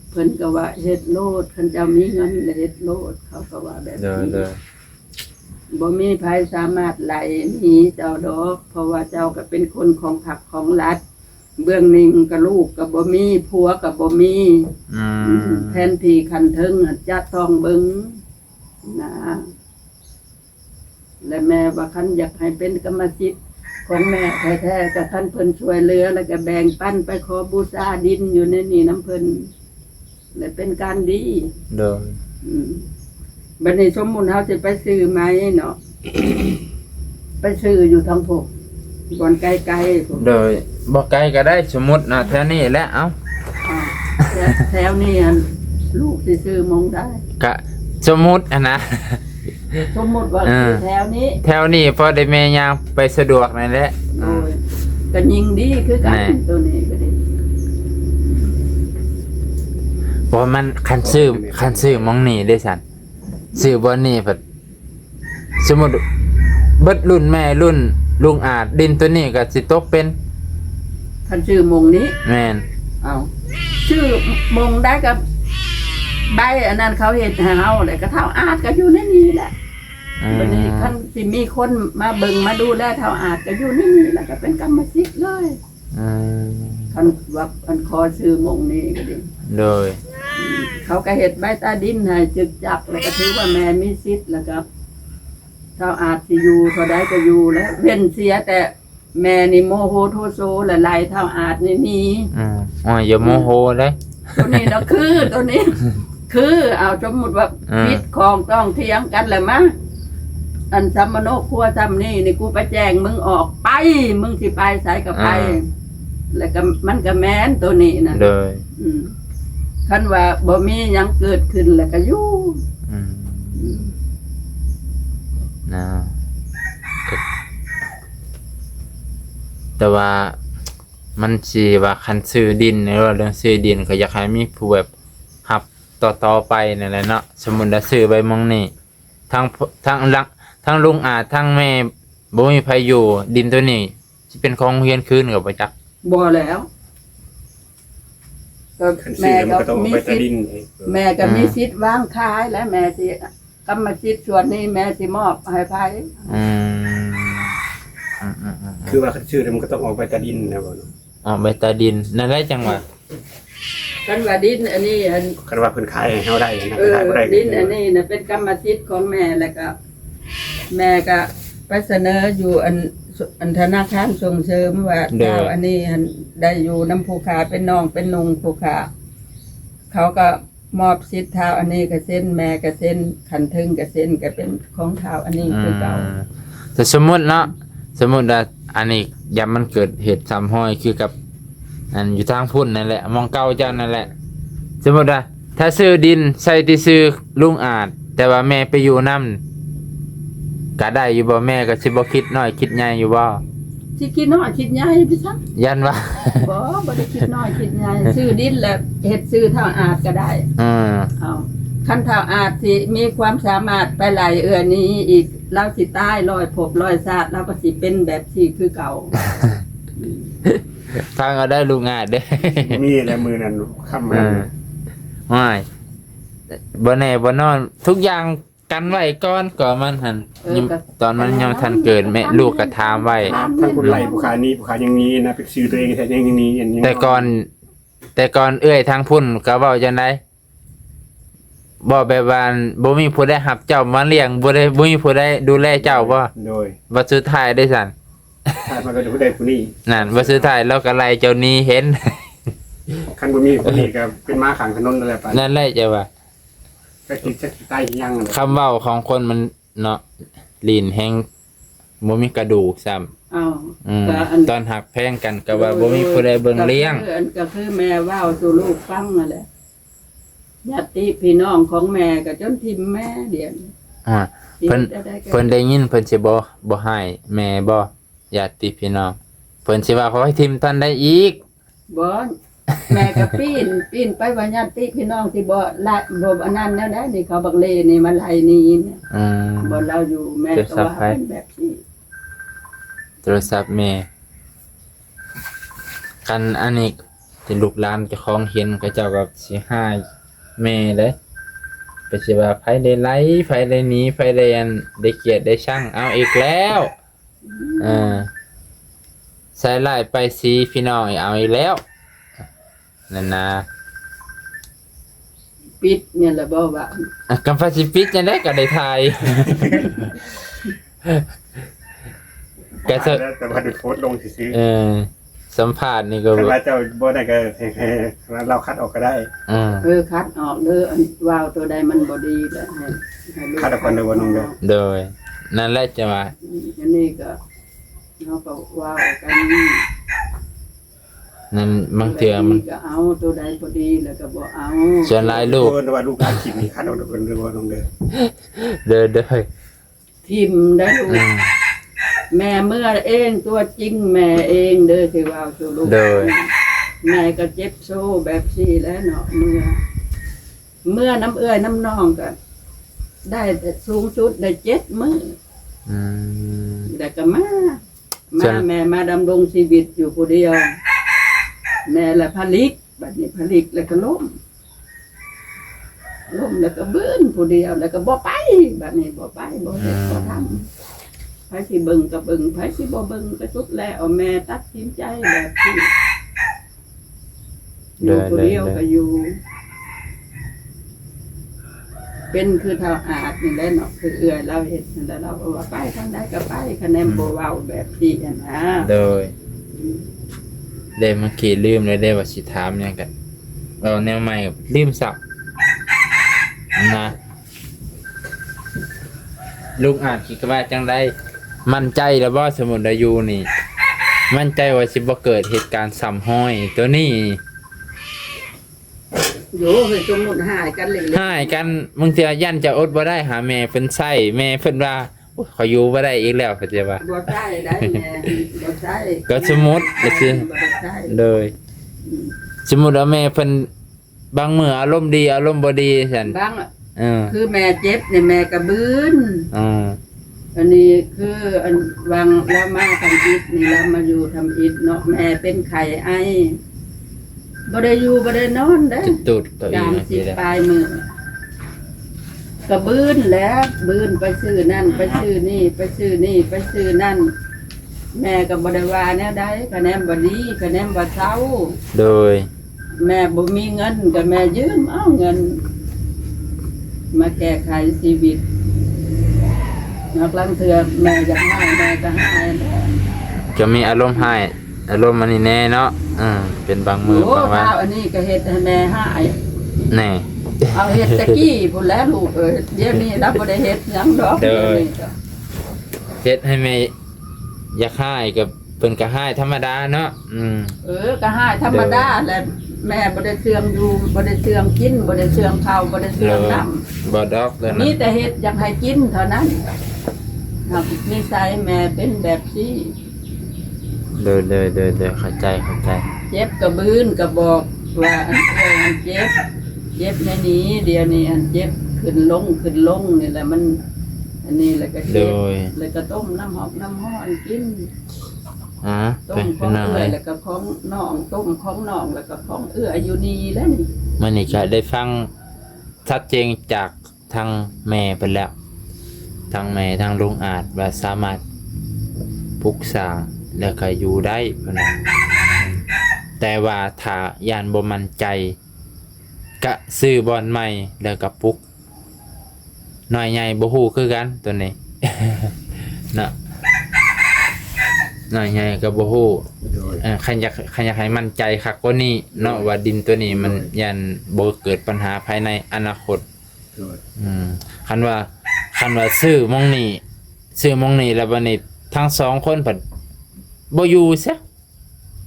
เพิ่นก็ว่าเฮ็ดโลดคันเจ้ามีเงินแล้วเฮ็ดโลดเขาก็ว่าแบบ โดย นี้ โดย บ่มีภัยสามารถไหลหนีเจ้าดอกเพราะว่าเจ้าก็เป็นคนของผักของรัฐเบื้องหนึ่งก็ลูกก็บ่มีผัวก็บ่มีแทนที่คันถึงจะต้องเบิ่งนะและแม่ว่าคันอยากให้เป็นกรรมสิทธิ์ของแม่แท้ๆก็ท่านเพิ่นช่วยเหลือแล้วก็แบ่งปันไปขอบูชาดินอยู่ในนี่น้ำเพิ่นและเป็นการดี โดย บัดนี้สมมุติเฮาสิไปซื้อไหมเนาะ ไปซื้ออยู่ทางพวกบ่อนไกลๆพวก โดยบ่ไกลก็ได้สมมุตินะแถวนี้แหละเอ้า แถวนี้อันลูกสิซื้อมองได้ ก็สมมุตินะ สมมุติว่าซื้อแถวนี้ แถวนี้พอได้แม่ย่างไปสะดวกนั่นแหละ โอ้ยก็ยิงดีคือกัน แน่ ตัวนี้ก็ดี เพราะมันคันซื้อหมองนี่ได้ซั่นซื้อบ่นี่เพิ่นสมมุติเบิดรุ่นแม่รุ่นลุงอาจดินตัวนี้ก็สิตกเป็น คันซื้อมงนี้ แม่น เอาชื่อมงได้กับใบอันนั้นเขาเฮ็ดให้เฮาแล้วก็เท่าอาจก็อยู่ในนี้แหละ บัดนี้คันสิมีคนมาเบิ่งมาดูแลเท่าอาจก็อยู่ในนี่แหละก็เป็นกรรมสิทธิ์เลยคันว่าคันขอซื้อมงนี้ก็ดี โดย เขาก็เฮ็ดใบตาดินให้จึกจักแล้วก็ถือว่าแม่มีสิทธิ์แล้วก็เท่าอาจสิอยู่เท่าใดก็อยู่แล้วเว้นเสียแต่แม่นี่โมโหโทโซละลายเท่าอาจนี่มี อย่าโมโหเลย ตัวนี้เนาะคือตัวนี้ คือเอาสมมุติว่าผิดของต้องเถียงกันแหละมั้งอันสัมมโนครัวทำนี่กูไปแจ้งมึงออกไปมึงสิไปใส่กับไปแล้วก็มันก็แม่นตัวนี้นะ โดย คันว่าบ่มีหยังเกิดขึ้นแล้วก็อยู่ นะแต่ว่ามันสิว่าคันซื้อดินในเรื่องซื้อดินก็อยากให้มีผู้แบบหับต่อไปนั่นแหละเนาะสมมุติว่าซื้อไปมองนี่ทั้งลุงอาทั้งแม่บ่มีไผอยู่ดินตัวนี้สิเป็นของเฮียนคืนก็บ่จัก บ่แล้วก็ คันซื้ แม่ อมัน ก็ ก็ต้อง มี ไปตะ สิท ดิ ธิ์ น แม่ก็มีสิทธิ์วางขายและแม่สิกรรมสิทธิ์ส่วนนี้แม่สิมอบให้ไผ คือว่าคันซื้อมันก็ต้องออกไปตะดินนะบ่เนาะ ใบตาดินนั่นแหละจังหวะ กันว่าดินอันนี้อัน คันว่าเพิ่นขายให้เฮาได้นะ เออ ขายบ่ได้ ดินอันนี้นะเป็นกรรมสิทธิ์ของแม่แล้วก็ แม่ก็ไปเสนออยู่อันธนาคารส่งเสริมว่าเจ้าอันนี้อันได้อยู่น้ำผู้ขาเป็นน้องเป็นนุงผู้ขาเขาก็มอบสิทธิ์เท้าอันนี้ก็เส้นแม่ก็เส้นขันทึงก็เส้นก็เป็นของเท้าอันนี้คือเก่า แต่สมมุติเนาะสมมุติว่าอันนี้ยามมันเกิดเหตุซ้ำห้อยคือกับอันอยู่ทางพุ่นนั่นแหละมองเก่าเจ้านั่นแหละ สมมุติว่าถ้าซื้อดินใส่ที่ซื้อลุงอาจ แต่ว่าแม่ไปอยู่นำก็ได้อยู่บ่แม่ก็สิบ่คิดน้อยคิดใหญ่อยู่บ่ สิคิดน้อยคิดใหญ่พี่ซัก ยันว่า บ่ได้คิดน้อยคิดใหญ่ซื้อดินแล้วเฮ็ดซื้อเท่าอาจก็ได้ อืม เอาคันเท่าอาจสิมีความสามารถไปหลายนี้อีกเราสิตายร้อยชาติเราก็สิเป็นแบบที่คือเก่า ฟังเอาได้ลุงอาจเด้ มีแหละมือนั้นค่ำ อ่า นั้น ไม่บ่แน่บ่นอน ทุกอย่างกันไว้ก่อนก่อนมันหันยังตอนมันยังทันเกิดแม่ลูกก็ถามไว้ ท่านผู้ไหลผู้ขานี้ผู้ขายังมีนะไปซื้อตัวเองแต่ยังมีอันนี้ แต่ก่อนเอื้อยทางพุ่นก็เว้าจังได๋บ่แบบว่าบ่มีผู้ใดรับเจ้ามาเลี้ยงบ่มีผู้ใดดูแลเจ้าบ่ โดย บ่สุดท้ายได้สั่น ถ้ามันก็ผู้ใดผู้นี้ นั่นบ่สุดท้ายเราก็ไล่เจ้านี้เห็น คันบ่มีผู้นี้ก็เป็นม้าขังถนนนั่นแหละปะ นั่นแหละจ้ะว่า ก็คิดจะใต้ยังนั่นแหละ คำเว้าของคนมันเนาะลีนแฮงบ่มีกระดูกซ้ำ เอา ตอนหักแพงกันก็ว่าบ่มีผู้ใดเบิ่งเลี้ยง ก็คือแม่เว้าสู่ลูกฟังนั่นแหละญาติพี่น้องของแม่ก็จนทิมแม่เดียวนี้ อ่าเพิ่น ได้ก็ เพิ่นได้ยินเพิ่นสิบ่ให้แม่บ่ญาติพี่น้องเพิ่นสิว่าเขาให้ทิมท่านได้อีก บ่แม่ก็ปีนไปว่าญาติพี่น้องที่บ่ละบ่อันนั้นแนวใดนี่เขาบักเลนี่มาไล่นี่เนี่ย อืม บ่เราอยู่แม่ก็ว่าเป็นแบบนี้ โทรศัพท์แม่กันอันนี้ที่ลูกหลานเจ้าของเห็นเขาเจ้าก็สิให้แม่เด้ไปสิว่าไผได้ไลไผได้หนีไผได้อันได้เกลียดได้ชังเอาอีกแล้วใส่ไล่ไปสีพี่น้องเอาอีกแล้วนั่นนะ ปิดเนี่ยแหละบ่ว่า กัมฟาซิฟิกยังได้กับได้ไทย แกจะ แต่ว่าได้โพสต์ลงซื้อ สัมภาษณ์นี่ก็ แต่ว่าเจ้าบ่ได้ก็ให้เราคัดออกก็ได้ คัดออกเด้ออันว้าวตัวใดมันบ่ดีแหละให้ลูก คัดออกก่อนเด้อว่าน้องเด้อ โดยนั่นแหละจะว่า อันนี้ก็เฮาก็ว้าวกัน นั่นบางเทื่อมัน ก็เอาตัวใดบ่ดีแล้วก็บ่เอา ส่วนหลายลูก เพิ่นว่าลูกการคิดนี่คัดออกเด้อเพิ่นเด้อว่าน้องเด้อ เด้อเด้อ ทิมได้ลูกแม่เมื่อเองตัวจริงแม่เองเด้อที่ว้าวสู่ลูกแม่ก็เจ็บโซ่แบบซี่แล้วเนาะเมื่อน้ำเอื้อยน้ำนองก็ได้แต่สูงสุดได้7มื้อ อืม แต่ก็มาแม่มาดำรงชีวิตอยู่ผู้เดียว แม่ละผลิกบัดนี้ผลิกแล้วก็ล้มแล้วก็บื้นผู้เดียวแล้วก็บ่ไปบัดนี้บ่ไปบ่เฮ็ดบ่ทำไผสิเบิ่งก็เบิ่งไผสิบ่เบิ่งก็สุดแล้วแม่ตัดสินใจแบบที่อยู่ผู้เดียวก็อยู่ เป็นคือเท่าอาจนี่แหละเนาะคือเอื้อยเราเฮ็ดนั่นแหละเราก็ว่าไปทางใดก็ไปคะแนนบ่เว้าแบบที่นั่นนะ โดยเด้เมื่อกี้ลืมเลยได้ว่าสิถามหยังกันเราแนวใหม่ลืมสับนะลุงอาจคิดว่าจังได๋มั่นใจแล้วบ่สมุนอายุนี่ มั่นใจว่าสิบ่เกิดเหตุการณ์ซ้ำห้อย ตัวนี้ โยคือสมมุติหายกันเล็ก หายกันบางเทื่อยันจะอดบ่ได้หาแม่เพิ่นไส้แม่เพิ่นว่าโอ้ยขอยอยู่บ่ได้อีกแล้วเข้าใจป่ะ ๆบ่ใช่ได้แม่บ่ใช่ ก็สมมุติก็คือ บ่ใช่ เลยสมมุติว่าแม่เพิ่นบางมื้ออารมณ์ดีอารมณ์บ่ดีซั่น บาง คือแม่เจ็บเนี่ยแม่กระบืน อือ อันนี้คืออันวางแล้วมาทำอิฐนี่แล้วมาอยู่ทำอิฐเนาะแม่เป็นไข้ไอบ่ได้อยู่บ่ได้นอนเด้ จุดตูดตัวอี กลาง เมื่อ สิ กี้แล้ว ปลายมือกระบืนแล้วบืนไปซื้อนั่นไปซื้อนี่ไปซื้อนี่ไปซื้อนั่นแม่ก็บ่ได้ว่าแนวใดคะแนนบ่ดีคะแนนบ่เซา โดย แม่บ่มีเงินก็แม่ยืมเอาเงิน มาแก้ไขชีวิตนักลังเถื่อแม่อยากให้แม่ก็ให้แล้ว จะมีอารมณ์ให้อารมณ์มันนี่แน่เนาะเป็นบางมือ โอ้ บางวัน ข้าวอันนี้ก็เฮ็ดให้แม่ให้ แน่ เอาเฮ็ดตะกี้พุ่นแล้วลูกเดี๋ยวนี้เราบ่ได้เฮ็ดหยังดอก เด้อ ดี๋ยวนี้ก็ เฮ็ดให้แม่อยากให้กับเพิ่นก็ให้ธรรมดาเนาะก็ให้ธรรมดาแหละแม่บ่ได้เสื่อมอยู่บ่ได้เสื่อมกินบ่ได้เสื่อมข้าวบ่ได้เสื่อมน้ำ บ่ดอกเลย มี นะ แต่เฮ็ดอยากให้กินเท่านั้นครับนิสัยแม่เป็นแบบนี้ เด้อเข้าใจ เจ็บกระบืนก็บอกว่าอันเจ็บในนี้เดี๋ยวนี้อันเจ็บขึ้นลงนี่แหละมัน อันนี้แล้วก็ โด เจ็บ ย แล้วก็ต้มน้ำหอมน้ำห้อนกิน ต้ เป็ ม น ของ น้อง เอื้ เล อย ย แล้วก็ของน้องต้มของน้องแล้วก็ของเอื้ออยู่นี่แล้วนี่ มื้อนี้ก็ได้ฟังชัดเจนจากทางแม่ไปแล้วทางแม่ทางลุงอาจว่าสามารถปลูกสร้างแล้วก็อยู่ได้เพิ่นน่ะแต่ว่าถ้าย่านบ่มั่นใจก็ซื้อบ่อนใหม่แล้วก็ปลูกน้อยใหญ่บ่ฮู้คือกันตัวนี้ เนาะน้อยใหญ่ก็บ่ฮู้ โดย คันอยากให้มั่นใจคักกว่านี้เนาะว่าดินตัวนี้มันยันบ่เกิดปัญหาภายในอนาคต โดย คันว่าซื้อหมองนี้แล้วบัดนี้ทั้งสองคนเพิ่นบ่อยู่ซะ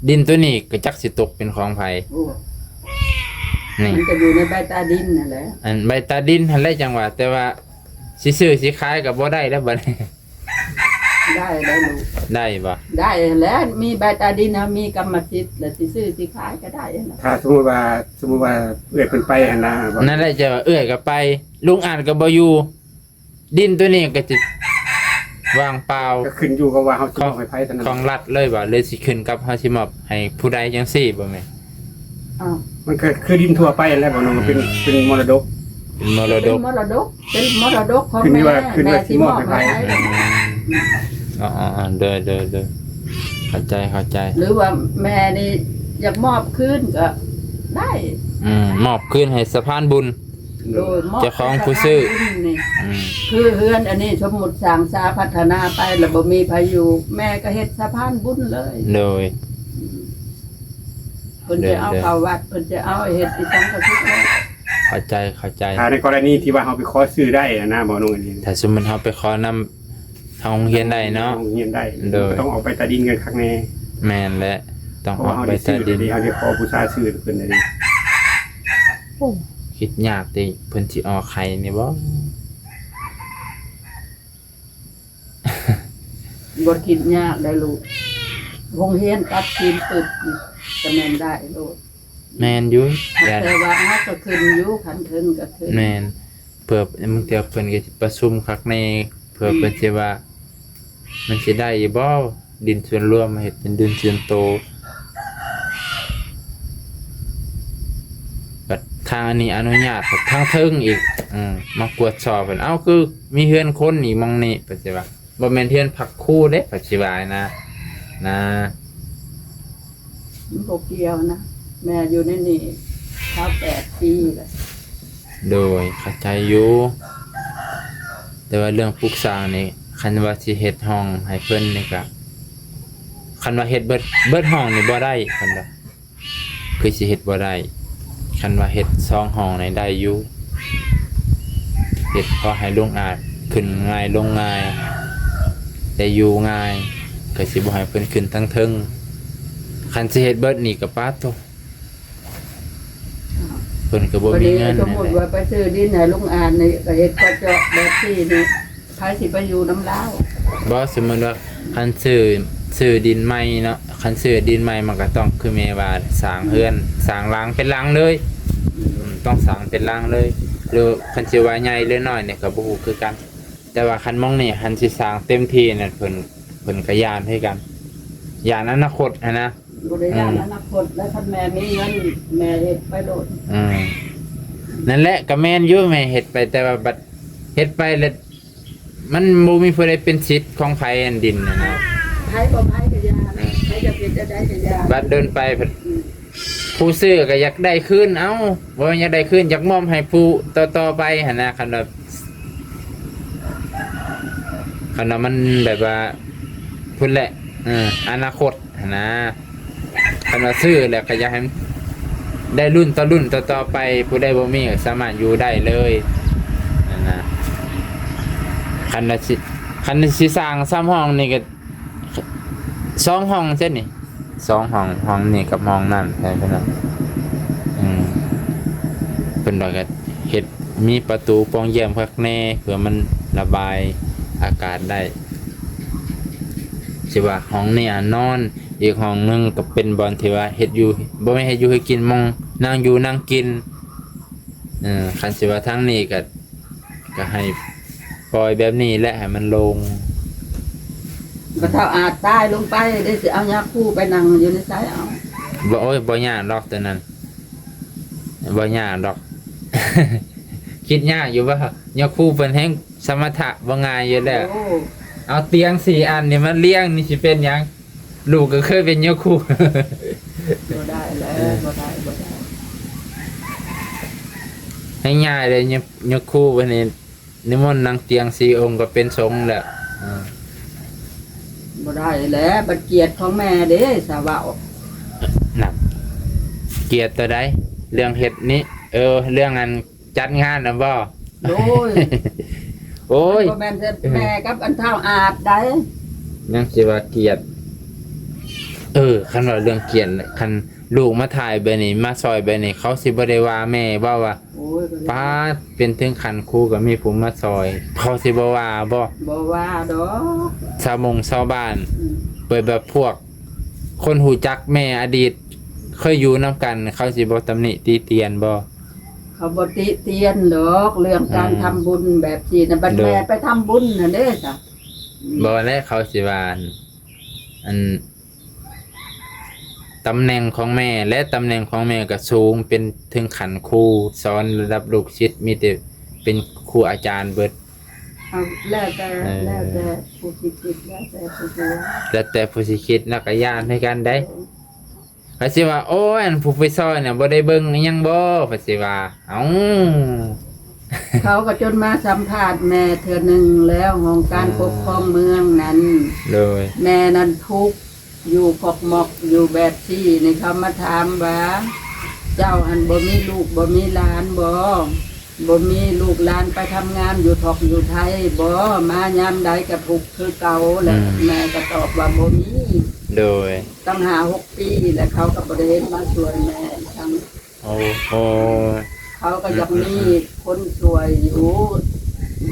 ดินตัวนี้ก็จักสิตกเป็นของไผ โอ้ นี่ มันก็อยู่ในใบตาดินนั่นแหละ อันใบตาดินหั่นแหละจังว่าแต่ว่าสิซื้อสิขายก็บ่ได้แล้วบัดนี้ ได้แล้วลูก ได้บ่ ได้แล้วมีใบตาดินนะมีกรรมสิทธิ์แล้วสิซื้อสิขายก็ได้นะ ถ้าสมมุติว่าเอื้อยเพิ่นไปหั่นนะบ่ นั่นแหละจะว่าเอื้อยก็ไปลุงอาจก็บ่อยู่ดินตัวนี้ก็จะว่างเปล่า ก็ขึ้นอยู่กับว่าเฮาสิมอบให้ไผเท่านั้น ของรัฐเลยบ่เลยสิขึ้นกับเฮาสิมอบให้ผู้ใดจังซี่บ่แม่ อ้าว มันก็คือดินทั่วไปนั่นแหละบ่น้องมันเป็นมรดก เป็นมรด เป็น ก มรดกเป็นมรดกของ ขึ้น แม่ ว่าขึ้น แม่ ว่าสิ สิ ม ม อ อ บบ ให้ ให้ ใคร เด้อเข้าใจ หรือว่าแม่นี่อยากมอบคืนก็ได้ มอบคืนให้สะพานบุญ โดยมอบ เจ้าของผู้ซื้อ นี่ อืม คือเฮือนอันนี้สมมุติสร้างสาพัฒนาไปแล้วบ่มีไผอยู่ แม่ก็เฮ็ดสะพานบุญเลย โดย เพิ่นจะเอาเข้าวัดเพิ่นจะเอาเฮ็ดอีสังกะทุกเลย เข้าใจ ถ้าในกรณีที่ว่าเฮาไปขอซื้อได้นะบ่น้องอันนี้ ถ้าสมมุติเฮาไปขอนำทางโรงเรียนได้เนาะ โรงเรียนได้ โดย ต้องเอาไปตาดินกันข้างใน แม่นแหละต้อง เพราะ ออ ว่าก เฮา ไป ได้ซื้ ใต้ อ ดิน ดีเฮาได้ขอผู้ชายซื้อเพิ่นได้ คิดยากติเพิ่นสิออกไข่นี่บ่ บ่คิดยากได้ลูกโรงเรียนตัดทีมตึกก็แม่นได้ลูก แม่นอยู่ย่าน แต่ว่าเฮาก็ขึ้นอยู่คันถึงก็ขึ้น แม่นเพื่อมึงเดี๋ยวเพิ่นก็สิประชุมคักในเพื่อเพิ่นสิว่า มันสิได้อยู่บ่ดินส่วนรวมมาเฮ็ดเป็นดินส่วนโตวบัดทางอันนี้อนุญาตทางเทิงอีกมากวดสอบเพิ่นเอ้าคือมีเฮือนคนอีกหมองนี้เพิ่นสิว่าบ่แม่นเฮือนพักครู่เด้เพิ่นสิว่านะ มันบ่เกี่ยวนะแม่อยู่ในนี่เขา8 ปีแล้ว โดยเข้าใจอยู่แต่ว่าเรื่องปลูกสร้างนี่คันว่าสิเฮ็ดห้องให้เพิ่นนี่ก็คันว่าเฮ็ดเบิดห้องนี่บ่ได้คันว่าคือสิเฮ็ดบ่ได้คันว่าเฮ็ด2ห้องนี่ได้อยู่เฮ็ดพอให้ลงอาจขึ้นง่ายลงง่ายได้อยู่ง่ายก็สิบ่ให้เพิ่นขึ้นทั้งเทิงคันสิเฮ็ดเบิดนี่ก็ปาดโตเพิ่นก็บ่ พอ มี ดี เงิน สมมุติว่าไปซื้อดินให้ลุงอานนี่ก็เฮ็ดก็เจาะแบบที่นี่ใครสิไปอยู่น้ำลาว บ่สมมุติว่าคันซื้อดินใหม่เนาะคันซื้อดินใหม่มันก็ต้องคือแม่ว่าสร้างเฮือนสร้างหลังเป็นหลังเลยต้องสร้างเป็นหลังเลยหรือคันสิว่าใหญ่หรือน้อยเนี่ยก็บ่ฮู้คือกัน แต่ว่าคันมองนี่คันสิสร้างเต็มที่นั่นเพิ่นก็ย่านให้กันย่านอนาคตหั้นนะ บริยานอนาคตและถ้าแม่มีเงินแม่เฮ็ดไปโดด นั่นแหละก็แม่นอยู่แม่เฮ็ดไปแต่ว่าบัดเฮ็ดไปแล้วมันบ่มีผู้ใดเป็นสิทธิ์ของไผอันดินน่ะนะ ไผบ่ไผก็ยานะไผจะเป็นจะได้ก็ยา บัดเดินไปเพิ่น ผู้ซื้อก็อยากได้คืนเอ้าบ่อยากได้คืนอยากมอบให้ผู้ต่อไปหั่นนะคันว่ามันแบบว่าพุ่นแหละอนาคตหั่นนะคันว่าซื้อแล้วก็อยากให้ได้รุ่นต่อไปผู้ใดบ่มีก็สามารถอยู่ได้เลยนั่นนะคันสิสร้าง3ห้องนี่ก็2ห้องเช่นนี่2ห้องนี่กับห้องนั่นใช่เพิ่นน่ะเพิ่นว่าก็เฮ็ดมีประตูปองเยี่ยมคักแน่เพื่อมันระบายอากาศได้สิว่าห้องนี่นอนอีกห้องนึงก็เป็นบอนที่ว่าเฮ็ดอยู่บ่แม่นเฮ็ดอยู่ให้กินมองนั่งอยู่นั่งกินคันสิว่าทางนี้ก็ให้ปล่อยแบบนี้แหละให้มันลง ก็เท่าอาจตายลงไปได้สิเอายาคู่ไปนั่งอยู่ในสายเอา บ่โอ้ยบ่ยากดอกตัวนั้นบ่ยากดอก คิดยากอยู่ว่ายกคู่เพิ่นแฮงสมถะบ่ง่ายอยู่แล้ว โอ้ เอาเตียง4อันนี่มันเลี้ยงนี่สิเป็นหยังลูกก็เคยเป็นยกคู่ บ่ได้แล้วบ่ได้ ให้ง่ายเลยยกคู่วันนี้นิมนต์นางเตียง4องค์ก็เป็นสงฆ์แล้ว บ่ได้แล้วบัดเกียรติของแม่เด้สาวา นักเกียรติตัวใดเรื่องเฮ็ดนี้เรื่องอันจัดงานน่ะบ่ โอ้ย โอ้ย บ่แม่นแต่แม่กับอันเท่าอาจได้ ยังสิว่าเกียรติคันว่าเรื่องเกียรติคันลูกมาถ่ายแบบนี้มาซอยแบบนี้เขาสิบ่ได้ว่าแม่ว่า โอ้ย ป้าเป็นถึงคันครูก็มีผู้มาซอยเขาสิบ่ว่าบ่ บ่ว่าดอก ชาวบ้านเปิดแบบพวกคนหูจักแม่อดีตเคยอยู่นํกันเขาสิบ่ตำหนิตีเตียนบ่ เขาบ่ติเตียนดอกเรื่องการทำบุญแบบนี้น่ะบัดแม่ไปทำบุญน่ะเด้จ้ะ บ่แล้วเขาสิว่าอันตำแหน่งของแม่และตำแหน่งของแม่ก็สูงเป็นถึงขันครูสอนระดับลูกศิษย์มีแต่เป็นครูอาจารย์เบิด เอาแล้วแต่ผู้คิดแล้วแต่ผู้ดู แล้วแต่ผู้สิคิดนักก็ย่านให้กันได้ก็สิว่าโอ้ยอันผู้ไปซอยน่ะบ่ได้เบิ่งอิหยังบ่ก็สิว่าเอ้า เขาก็จนมาสัมภาษณ์แม่เทื่อหนึงแล้วของการปกครองเมืองนั้น โดย แม่นั้นทุกข์อยู่พอกหมอกอยู่แบบที่นี่เขามาถามว่าเจ้าอันบ่มีลูกบ่มีหลานบ่มีลูกหลานไปทำงานอยู่ทอกอยู่ไทยบ่มายามใดก็ทุกข์คือเก่าแล้วแม่ก็ตอบว่าบ่มี โดย ตั้ง6 ปีแล้วเขาก็บ่ได้เห็นมาช่วยแม่ทั้ง โอ้โห เขาก็ยังมีคนช่วยอยู่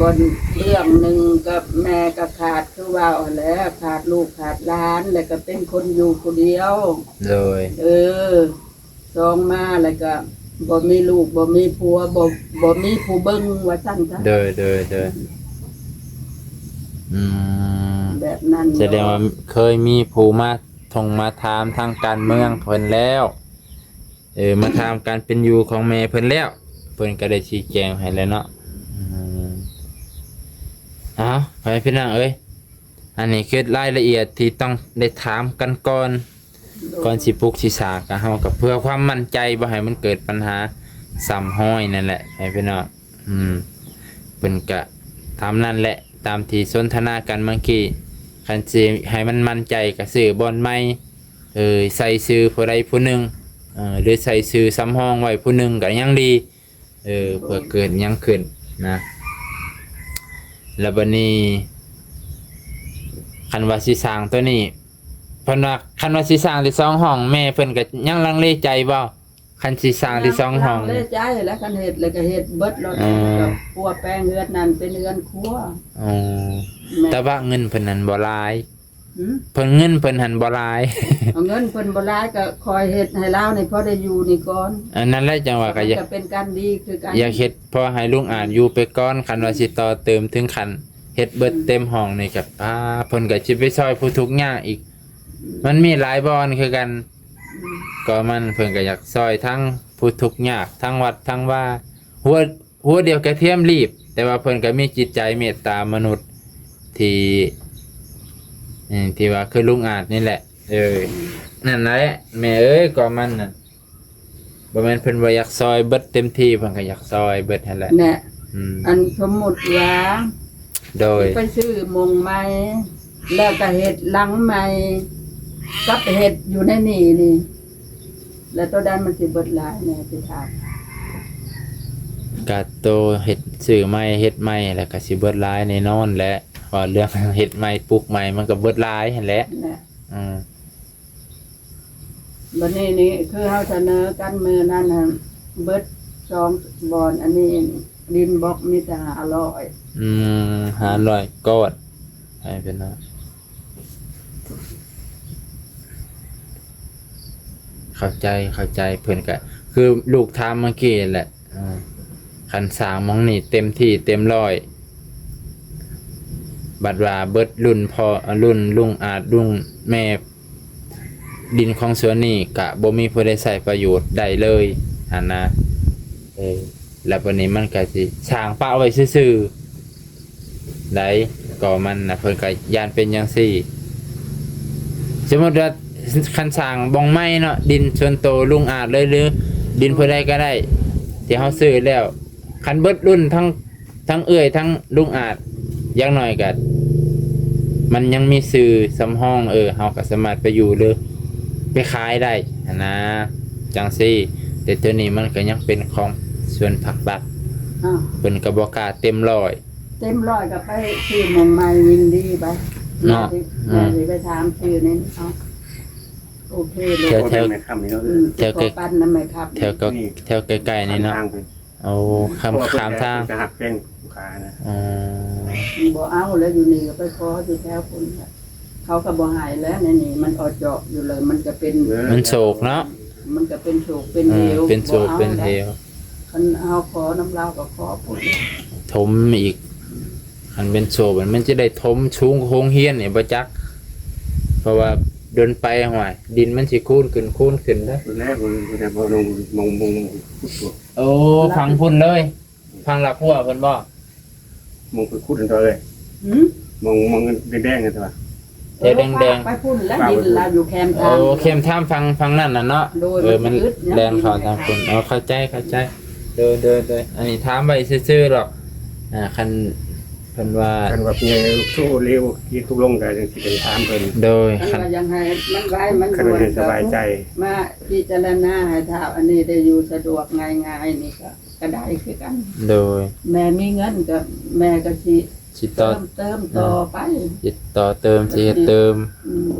บนเรื่องหนึ่งกับแม่ก็ขาดคือว่าแล้วขาดลูกขาดหลานแล้วก็เป็นคนอยู่คนเดียว โดย สองมาแล้วก็บ่มีลูกบ่มีผัวบ่มีผู้เบิ่งว่าซั่นซะ โดยอืม แบบนั้น แสดงว่าเคยมีผู้มามาถามทางการเมืองเพิ่นแล้วมาถามการเป็นอยู่ของแม่เพิ่นแล้วเพิ่นก็ได้ชี้แจงให้แล้วเนาะไปพี่น้องเอ้ยอันนี้คือรายละเอียดที่ต้องได้ถามกันก่อนสิปลุกสิสากะเฮากับเพื่อความมั่นใจบ่ให้มันเกิดปัญหาซ้ำห้อยนั่นแหละให้พี่น้องเพิ่นก็ทำนั่นแหละตามที่สนทนากันเมื่อกี้คันสิให้มันมั่นใจก็ซื้อบ่อนใหม่ใส่ชื่อผู้ใดผู้หนึงหรือใส่ชื่อซ้ำห้องไว้ผู้หนึงก็ยังดีเพื่อเกิดยังขึ้นนะแล้วบัดนี้คันว่าสิสร้างตัวนี้เพิ่นว่าคันว่าสิสร้างที่2ห้องแม่เพิ่นก็ยังลังเลใจบ่คันสิสร้างที่2ห้อง เลยใจแล้วกันเฮ็ดแล้วก็เฮ็ดเบิดแล้วก็ปัวแป้งเฮือนนั่นเป็นเฮือนครัว แต่ว่าเงินเพิ่นนั้นบ่หลายเพิ่นเงินเพิ่นหันบ่หลาย เอาเงินเพิ่นบ่หลายก็คอยเฮ็ดให้เรานี่พอได้อยู่นี่ก่อน อันนั้นแหละจังว่าก็อยาก เป็นการดีคือการ อยากเฮ็ดพอให้ลุงอาจอยู่ไปก่อนคันว่าสิต่อเติมถึงคันเฮ็ดเบิดเต็มห้องนี่ก็เพิ่นก็สิไปซอยผู้ทุกข์ยากอีกมันมีหลายบ่อนคือกันก็มันเพิ่นก็อยากซอยทั้งผู้ทุกข์ยากทั้งวัดทั้งว่าหัวเดียวกระเทียมรีบแต่ว่าเพิ่นก็มีจิตใจเมตตามนุษย์ที่ว่าคือลุงอาจนี่แหละนั่นแหละแม่เอ้ยก็มันน่ะ บ่แม่นเพิ่นบ่อยากซอยเบิดเต็มที่เพิ่นก็อยากซอยเบิดนั่นแหละ เนี่ย อืม อันสมมุติว่า โดย ไปซื้อมงใหม่แล้วก็เฮ็ดหลังใหม่กับเฮ็ดอยู่ในนี่แล้วตัวใดมันสิเบิดหลายแน่สิถาม กะโตเฮ็ดซื้อใหม่เฮ็ดใหม่แล้วก็สิเบิดหลายแน่นอนแหละเพราะเรื่องเฮ็ดใหม่ปลูกใหม่มันก็เบิดหลายหั่นแหละ เนี่ย อืม บัดนี้นี่คือเฮาเสนอกันมือนั่นน่ะเบิด2บอนอันนี้ดินบล็อกมีแต่500 500กอดให้เป็นเนาะเข้าใจเพิ่นก็คือลูกถามเมื่อกี้แหละคันสร้างหมองนี่เต็มที่เต็มร้อยบัดว่าเบิดรุ่นพอรุ่นลุงอาจลุงแม่ดินของสวนนี่กะบ่มีผู้ใดใช้ประโยชน์ได้เลยหั่นนะแล้ววันนี้มันก็สิสร้างปะไว้ซื่อๆได้ก็มันน่ะเพิ่นก็ย่านเป็นจังซี่สมมุติว่าคันสร้างบ่องไม้เนาะดินส่วนโตวลุงอาจเลยหรือดินผู้ใดก็ได้ที่เฮาซื้อแล้วคันเบิดรุ่นทั้งเอื้อยทั้งลุงอาจอย่างน้อยก็มันยังมีสื่อสำห้องเฮาก็สามารถไปอยู่หรือไปขายได้นะจังซี่แต่ตัวนี้มันก็ยังเป็นของส่วนผักบัก อ้าว เพิ่นก็บ่กล้าเต็มร้อย เต็มร้อยก็ไปซื้อมงใหม่ยินดีไป เนาะ แม่สิไปถามชื่อนี่เอาโอเคเลย โอ้เป็นแม่ค่ำนี่เนาะ แถวปั้นนั่นไหมครับ แถวใกล้ๆนี่เนาะ ทางเป็น เอาคำขามทาง จะหักเป็นลูกค้านะ อ๋อ บ่เอาแล้วอยู่นี่ก็ไปขออยู่แถวคุณน่ะเขาก็บ่ใหายแล้วในนี่มันออดเจาะอยู่เลยมันก็เป็น มันโศกเนาะ มันก็เป็นโศกเป็นเหว เป็นโศกเป็นเหว คันเอาขอน้ำเหล้าก็ขอพุ่น ถมอีกอันเป็นโศกมันจะได้ถมชูงโค้งเฮียนเนี่ยบ่จัก เพราะว่าเดินไปห่วยดินมันสิคูนขึ้นเด้อ แรกผมจะมาลงมงตัว โอ้ฟังพุ่นเลยฟังหลักหัวเพิ่นบ่ มงไปคุดกันตัวเลย หืม มงแดงๆกันตัว เทแดง ไปพุ่นแล้วดินเราอยู่แคมป์ ๆ ทาง โอ้เข้มท่ามฟังนั่นน่ะเนาะ โดย มัน มันอึดนะ แรงเข้าทางคุณเข้าใจเดินอันนี้ถามไว้ซื่อๆหรอกคันเพิ่นว่า กันว่าเป็นไงสู้เร็วกินทุกลงกันอย่างที่ไปถามเพิ่น โดย คั คั น น ว่ายังไงมันไว้มัน คันว่าสบายใจ มาพิจารณาให้ถ้าอันนี้ได้อยู่สะดวกง่ายๆนี่ก็ได้คือกัน โดย แม่มีเงินก็แม่ก็สิ สิต่อ เติมต่อไป สิต่อเติมสิเฮ็ดเติม อืม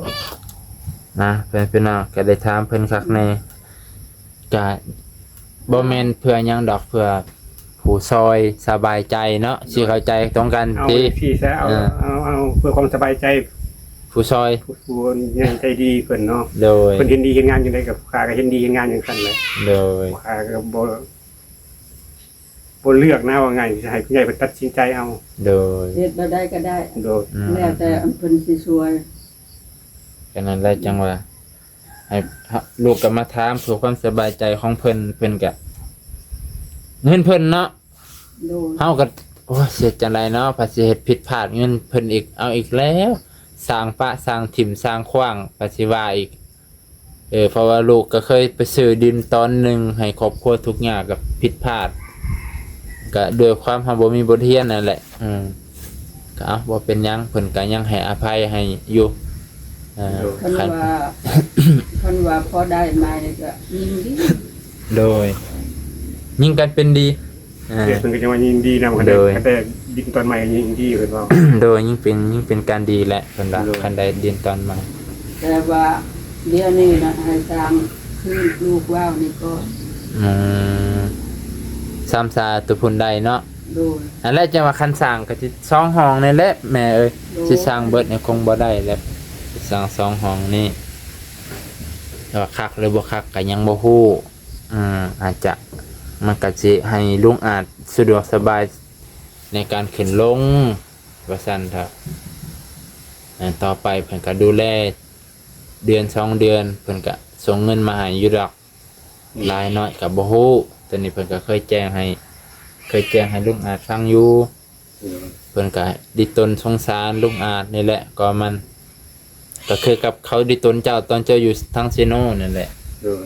นะเป็นเนาะก็ได้ถามเพิ่นคักแน่ก็บ่แม่นเพื่อหยังดอกเพื่อผู้ซอยสบายใจเนาะสิเข้าใจตรงกัน เอา ติ ที่ซะเอาเพื่อความสบายใจ ผู้ซอย ผู้ยังใจดีเพิ่นเนาะ โดย เพิ่นเห็นดีเห็นงานอยู่ได้กับข้าก็เห็นดีเห็นงานอย่างนั้นเลย โดย ข้าก็บ่เลือกนะว่าไงสิให้ผู้ใหญ่เพิ่นตัดสินใจเอา โดย เฮ็ดบ่ได้ก็ได้ โดย แล้วแต่เพิ่นสิช่วย กันนั้นแหละจังว่าให้ลูกก็มาถามเพื่อความสบายใจของเพิ่นก็เงินเพิ่นเนาะ โดย เฮาก็โอ้ยเสียจังไรเนาะภาษีเฮ็ดผิดพลาดเงินเพิ่นอีกเอาอีกแล้วสร้างปะสร้างถิ่มสร้างขว้างภาษีว่าอีกเพราะว่าลูกก็เคยไปซื้อดินตอนหนึงให้ครอบครัวทุกอย่างกับผิดพลาดก็ด้วยความเฮาบ่มีบทเรียนนั่นแหละก็เอาบ่เป็นหยังเพิ่นก็ยังให้อภัยให้อยู่คัน คัน ว่าคันว่าพอได้มานี่ก็ยินดี โดยยิ่งกันเป็นดี เดี๋ยวเพิ่นก็จะมายินดีนำกัน โดย แต่ดินตอนใหม่ยินดีเพิ่นว่า โดยยิ่งเป็นการดีแหละเพิ่นว่า โดย คันใดดินตอนใหม่ แต่ว่าเดี๋ยวนี้นะให้สร้างคือลูกว่าวนี่ก็ ซ้ำซาตุพุ่นใดเนาะ โดย อันแรกจะว่าคันสร้างก็สิ2ห้องนี่แหละแม่เอ้ยสิสร้างเบิดเนี่ยคงบ่ได้แล้วสิสร้าง2ห้องนี่แต่ว่าคักหรือบ่คักก็ยังบ่ฮู้อาจจะมันก็สิให้ลุงอาจสะดวกสบายในการขึ้นลงว่าซั่นเถอะต่อไปเพิ่นก็ดูแลเดือน2เดือนเพิ่นก็ส่งเงินมาให้อยู่ดอกหลายน้อยก็บ่ฮู้ตอนนี้เพิ่นก็เคยแจ้งให้ลุงอาจฟังอยู่เพิ่นก็ดิตนสงสารลุงอาจนี่แหละก็มันก็คือกับเขาดิตนเจ้าตอนเจ้าอยู่ทางเซโนนั่นแหละ โดย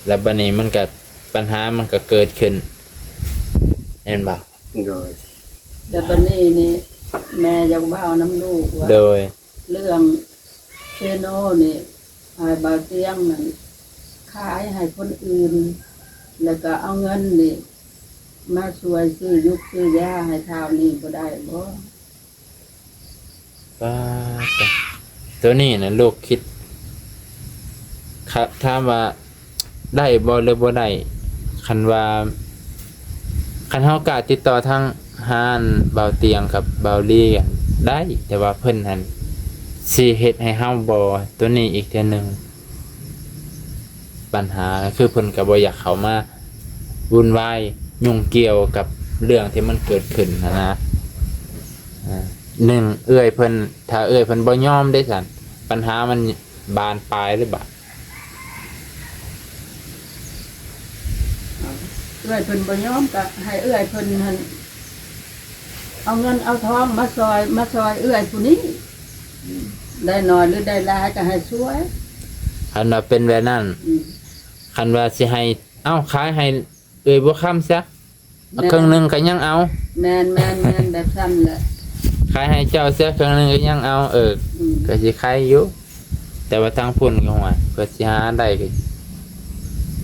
แล้วบัดนี้มันก็ปัญหามันก็เกิดขึ้นเห็นบ่ โดย แต่บัดนี้นี่แม่ยังว่าเอาน้ำลูกว่า โดย เรื่องเชโนนี่ให้บาเตียงนั่นขายให้คนอื่น แล้วก็เอาเงินนี่มาช่วยซื้อยุกซื้อยาให้เท่านี้บ่ได้บ่ ป้าจ้ะตัวนี้นะลูกคิดครับถ้ามว่าได้บ่หรือบ่ได้คันว่าคันเฮากะติดต่อทางห้านเบาเตียงกับเบาลี่กันได้ แต่ว่าเพิ่นหันสิเฮ็ดให้เฮาบ่ตัวนี้อีกเทื่อหนึงปัญหาคือเพิ่นก็บ่อยากเข้ามาวุ่นวายยุ่งเกี่ยวกับเรื่องที่มันเกิดขึ้นนะหนึ่งเอื้อยเพิ่นถ้าเอื้อยเพิ่นบ่ยอมได้สั่นปัญหามันบานปลายหรือบ่ เอื้อยเพิ่นบ่ยอมก็ให้เอื้อยเพิ่นหั่นเอาเงินเอาทองมาซอยเอื้อยผู้นี้ได้น้อยหรือได้หลายก็ให้ช่วย คันว่าเป็นแบบนั้น อืม คันว่าสิให้เอ้าขายให้เอื้อยบ่ค้ำซะเอาครึ่งหนึงก็ยังเอา แม่นแบบซั่นแหละ ขายให้เจ้าเสียครึ่งหนึงก็ยังเอาอืม ก็สิขายอยู่แต่ว่าทางพุ่นก็ว่าเพื่อสิหาได้ก็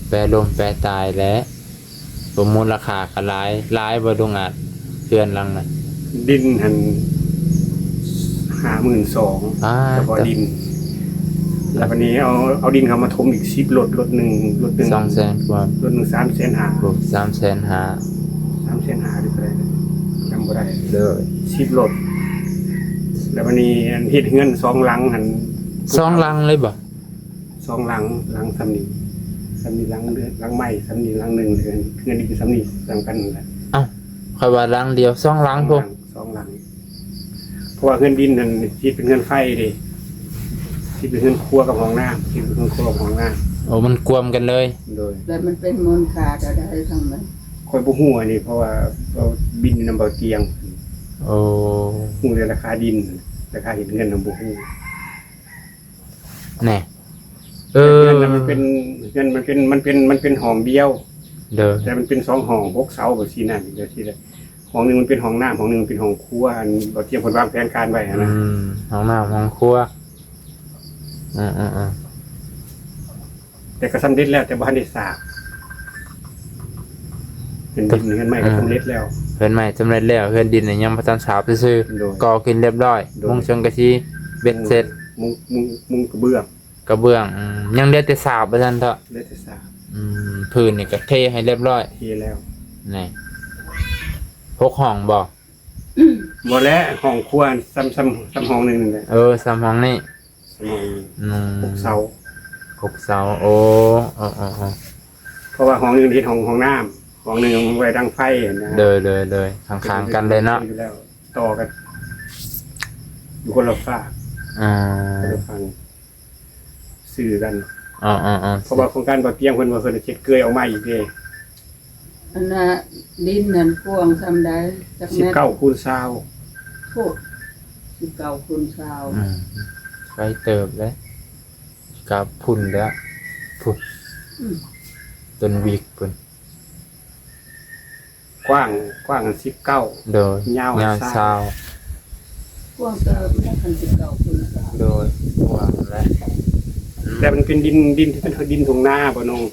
แปรลมแปรตายแหล้วบ่มูลค่าก็หลายบ่ดงอาจเพื่อนหลังน่ะ ดินหัน52,000 อ่า เฉพาะดิน แล้ววันนี้เอาดินเขามาถมอีก10รถหนึ่ง 200,000กว่าร ถหนึ่ง3,500,000 บวก3,500,000 3,500,000หรือเท่าไหร่จำบ่ได้ เด้อ 10รถแล้ววันนี้อันเฮ็ดเฮือน2หลังหัน 2ลังเลยบ่ 2หลังสำนีหลังเดือนหลังใหม่สำนีหลังหนึ่งเดือนเงินดีสำนีสำคัญนั่นแหละ เอ้าค่อยว่าลังเดียว2ลังพุ่น 2หลังเพราะว่าเงินดินนั่นคิดเป็นเงินไฟเด้คิดเป็นเงินครัวกับห้องน้ำคิดเป็นเงินครัวกับห้องน้ โอ้มันกวมกันเลย ำโดย แล้วมันเป็นมูลค่าเท่าใดทั้งนั้น คอยบ่ฮู้อันนี้เพราะว่าเราบินนำเบาเตียง โอ้ ฮู้แต่ราคาดินราคาเห็นเงินนำบ่ฮู้ แน่ เงินนั้นมันเป็นห้องเดียว เด้อ แต่มันเป็น2ห้อง6เสาแบบซี่นั่นเดี๋ยวซี่แหละห้องนึงมันเป็นห้องน้ำห้องนึงเป็นห้องครัวอันเบาเตียงเพิ่นวางแผนการไว้นะ ห้องน้ำห้องครัวแต่ก็สำเร็จแล้วแต่บ่ทันได้สร้างเป็นดินเงินใหม่ก็สำเร็จแล้ว เพื่อนใหม่สำเร็จแล้วเพื่อนดินเนี่ยยังบ่ทันสาบซื่อ โดย ๆก่อกินเรียบร้อย โดย มุงชงกะทิเบ็ดเสร็จ มุงกระเบื้อง กระเบื้องยังเหลือแต่สาบบ่ทันเถาะ ได้แต่สร้าง พื้นนี่ก็เทให้เรียบร้อย เทแล้ว นี่6ห้องบ่ บ่แล้วห้องครัวซ้ำห้องนึงนั่นแหละ 3ห้องนี่ ซ้ำห้องนึง 6เสา 6เสาโอ้อ๋อ เพราะว่าห้องนึงที่ห้องน้ำห้องนึงไว้ดังไฟนะ ๆเดยข้างๆกันเลยเนาะ อยู่แล้วต่อกันอยู่คนละฝาก คนละฟังสื่อกัน อ๋อๆ เพราะว่าโครงการบ่เตียงเพิ่นว่าเพิ่นจะเช็ดเกยออกมาอีกเด้ อันน่ะดินนั่นกว้างซำใดจักแม่น 19คูณ20 โคตร19คูณ20 ไปเติบเลยกับพุ่นแล้วพุ่น อืม ต้นวิกพุ่น กว้างกัน19 โดย ยาว ซาว กว้างเติบแล้วคัน19คูณ20 โดยว่างและ แต่มันเป็นดินที่เป็นดินทุ่งนาบ่น้อง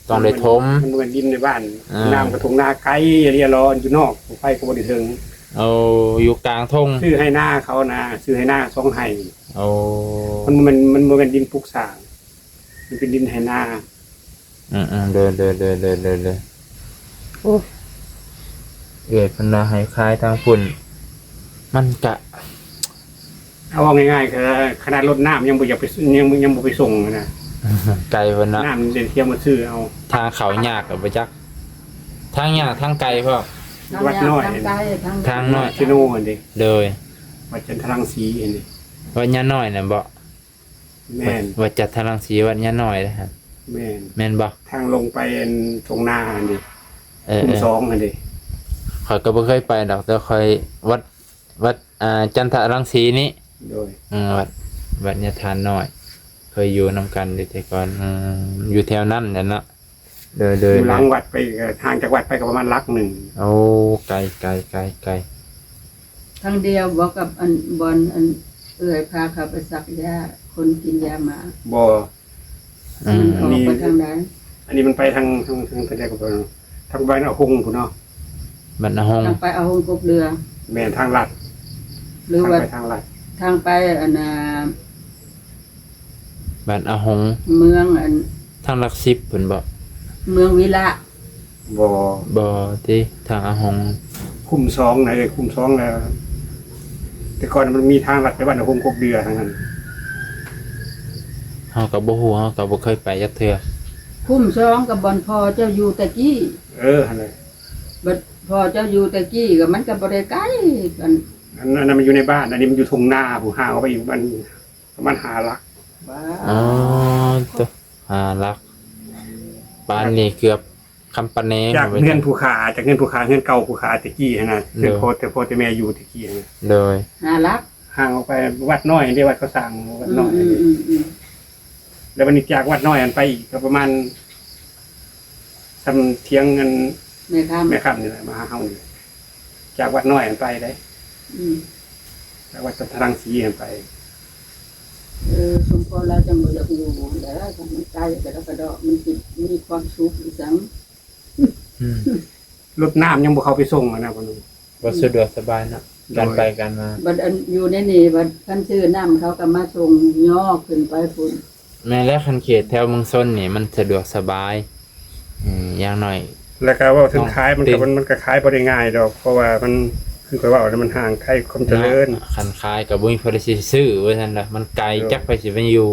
ต้องได้ถม มันเป็นดินในบ้าน อ่า น้ำกับทุ่งนาไกลเรียรออยู่นอกไฟก็บ่ได้ถึง เอาอยู่กลางทง ซื้อให้หน้าเขานะซื้อให้หน้า2ไร่ เอา มันบ่เป็นดินปลูกสร้างมันเป็นดินให้หน้า เดินโอ้เกิดพนาให้คล้ายทางพุ่นมันกะ เอาง่ายๆคือขนาดรถน้ำยังบ่อยากไปยังบ่ไปส่งนะ ไกลพุ่นนะ น้ำเดินเที่ยวมาซื้อเอา ทางเขายากกับประจักทางยากทางไกลพ่อ วัดน้อย ทางใต้ทาง ทางน้อย ชิโน่อันนี้ โดย วัดจันทรังสีอันนี้ วัดยะน้อยน่ะบ่ แม่น วัดจัดทารังสีวัดยะน้อยนะครับ แม่น แม่นบ่ ทางลงไปอันตรงหน้าอันนี้ เออ คุมสองอันนี้ ข่อยก็บ่เคยไปดอกแต่ข่อยวัดจันทรังสีนี้ โดย วัดยะทานน้อย เคยอยู่นำกันอยู่แต่ก่อนอยู่แถวนั้นแหละเนาะ เด้อ อยู่หลังวัดไปห่างจากวัดไปก็ประมาณลักหนึ่ง โอ้ไกล ทั้งเดียวบอกกับอันบอลอันเอื่อยพาเขาไปสักยาคนกินยามา บ่ มันออกไปทางไหน อันนี้มันไปทางทะเลกับทางบ้านเอาหงพุ่นเนาะ บ้านนาห้อง ทางไปเอาหงกบเรือ แม่นทางลัด หรือว่า ไปทางลัด ทางไปอันน่ะ บ้านอาหง เมืองอัน ทางหลักสิบเพิ่นบ่ เมืองวิระ บ่ บ่ที่ทางอาหง คุ้มสองไหนเลยคุ้มสองแล้วแต่ก่อนมันมีทางลัดไปบ้านเอาหงกบเดือทางนั้น เฮาก็บ่ฮู้เฮาก็บ่เคยไปจักเทื่อ คุ้มซ้องกับบอลพอเจ้าอยู่ตะกี้ หั่นเลย บัดพอเจ้าอยู่ตะกี้ก็มันก็บ่ได้ไกลกัน อันนั้นมันอยู่ในบ้าน อันนี้มันอยู่ทุ่งนาผู้ห่างออกไปอยู่มันประมาณ5 ลัก ว้า อ๋อตัวหลักบ้านนี้เกือบคำปะแหน จากเงินผู้ขาจากเงินผู้ขาเงินเก่าผู้ขาตะกี้นะเงินโพแต่แม่อยู่ตะกี้นะ โดย หาลัก ห่างออกไปวัดน้อยเรียกวัดเขาสั่งวัดน้อย อืม แล้ววันนี้จากวัดน้อยอันไปอีกก็ประมาณทำเที่ยงเงิน แม่ค้า แม่ค่ำนี่แหละมาหาเฮานี่จากวัดน้อยอันไปได้ อืม จากวัดสัทรังสีอันไป สมพรเราจังบ่อยากอยู่แล้วถ้ามันไกลแต่ละกระดอกมันสิมีความสุขอีสัง อืม รถน้ำยังบ่เข้าไปส่งอะนะพ่อหนุ่ม บ่สะดวกสบายเนาะการไปกันมา บัดอันอยู่ในนี่บัดคันซื้อน้ำเขาก็มาส่งย่อขึ้นไปพุ่น แม้และคันเขตแถวเมืองซนนี่มันสะดวกสบายอย่างน้อย แล้วก็ว่าถึงขายมันก็ขายบ่ได้ง่ายดอก เพราะว่ามันคือก็ว่ามันห่างไกลความเจริญ คันคายกับบุ้ยพอได้สิซื้อว่าซั่นล่ะมันไกลจักไปสิไปอยู่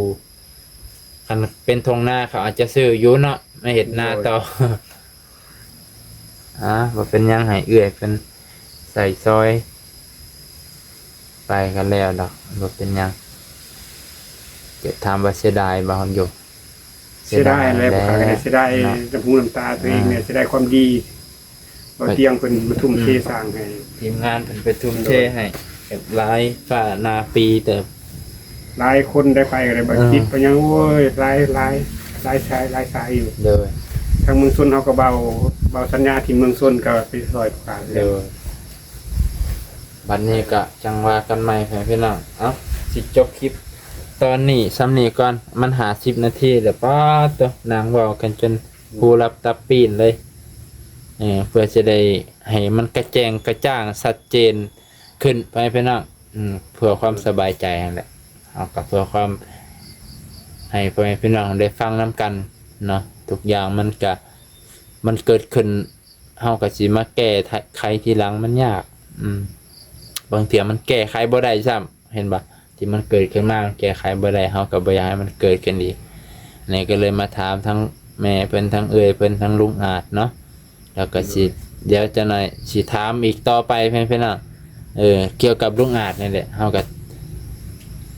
คันเป็นทงหน้าเขาอาจจะซื้ออยู่เนาะไม่เห็นหน้าต่อ บ่เป็นหยังให้เอื้อยเป็นใส่ซอย ไปกันแล้วดอกบ่เป็นหยังเกิดถามว่าเสียดายบ่ฮอนอยู่ เสียดายอะไรบ่ครับเสียดายน้ำหูน้ำตาตัวเองเนี่ยเสียดายความดีเราเตียงเพิ่นมาทุ่มเทสร้างให้ ทีมงานเพิ่นไปทุ่มเทให้เก็บหลายฝ่านาปีแต่ หลายคนได้ไปก็ได้บ่คิดไปยังโอ้ยหลายสายอยู่ เลย ทางเมืองชนเขาก็เบาสัญญาที่เมืองชนก็ไปซอยประกาศ เลยบัดนี้ก็จังว่ากันใหม่พี่น้องเอ้าสิจบคลิปตอนนี้ซ้ำนี้ก่อนมันหา10 นาทีแล้วป้าตัวนางเว้ากันจนผู้รับตาปีนเลยเพื่อจะได้ให้มันกระแจงกระจ่างชัดเจนขึ้นไปพี่น้องเพื่อความสบายใจนั่นแหละเอากับเพื่อความให้พ่อแม่พี่น้องได้ฟังนํกันเนาะทุกอย่างมันเกิดขึ้นเฮาก็สิมาแก้ไขทีหลังมันยากบางเทีมันแก้ไขบ่ได้ซ้ำเห็นบ่ที่มันเกิดขึ้นมาแก้ไขบ่ได้เฮาก็บ่อยากให้มันเกิดขึ้นอีกนี่ก็เลยมาถามทั้งแม่เพิ่นทั้งเอื้อยเพิ่นทั้งลุงอาจเนาะแล้วก็สิเดี๋ยวจะหน่อยสิถามอีกต่อไปเพิ่นน่ะเกี่ยวกับลุงอาจนี่แหละเฮาก็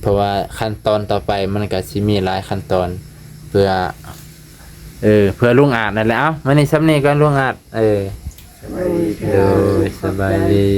เพราะว่าขั้นตอนต่อไปมันก็สิมีหลายขั้นตอนเพื่อลุงอาจนั่นแหละเอ้ามื้อนี้ซ้ำนี้ก่อนลุงอาจสบายดี สบายดี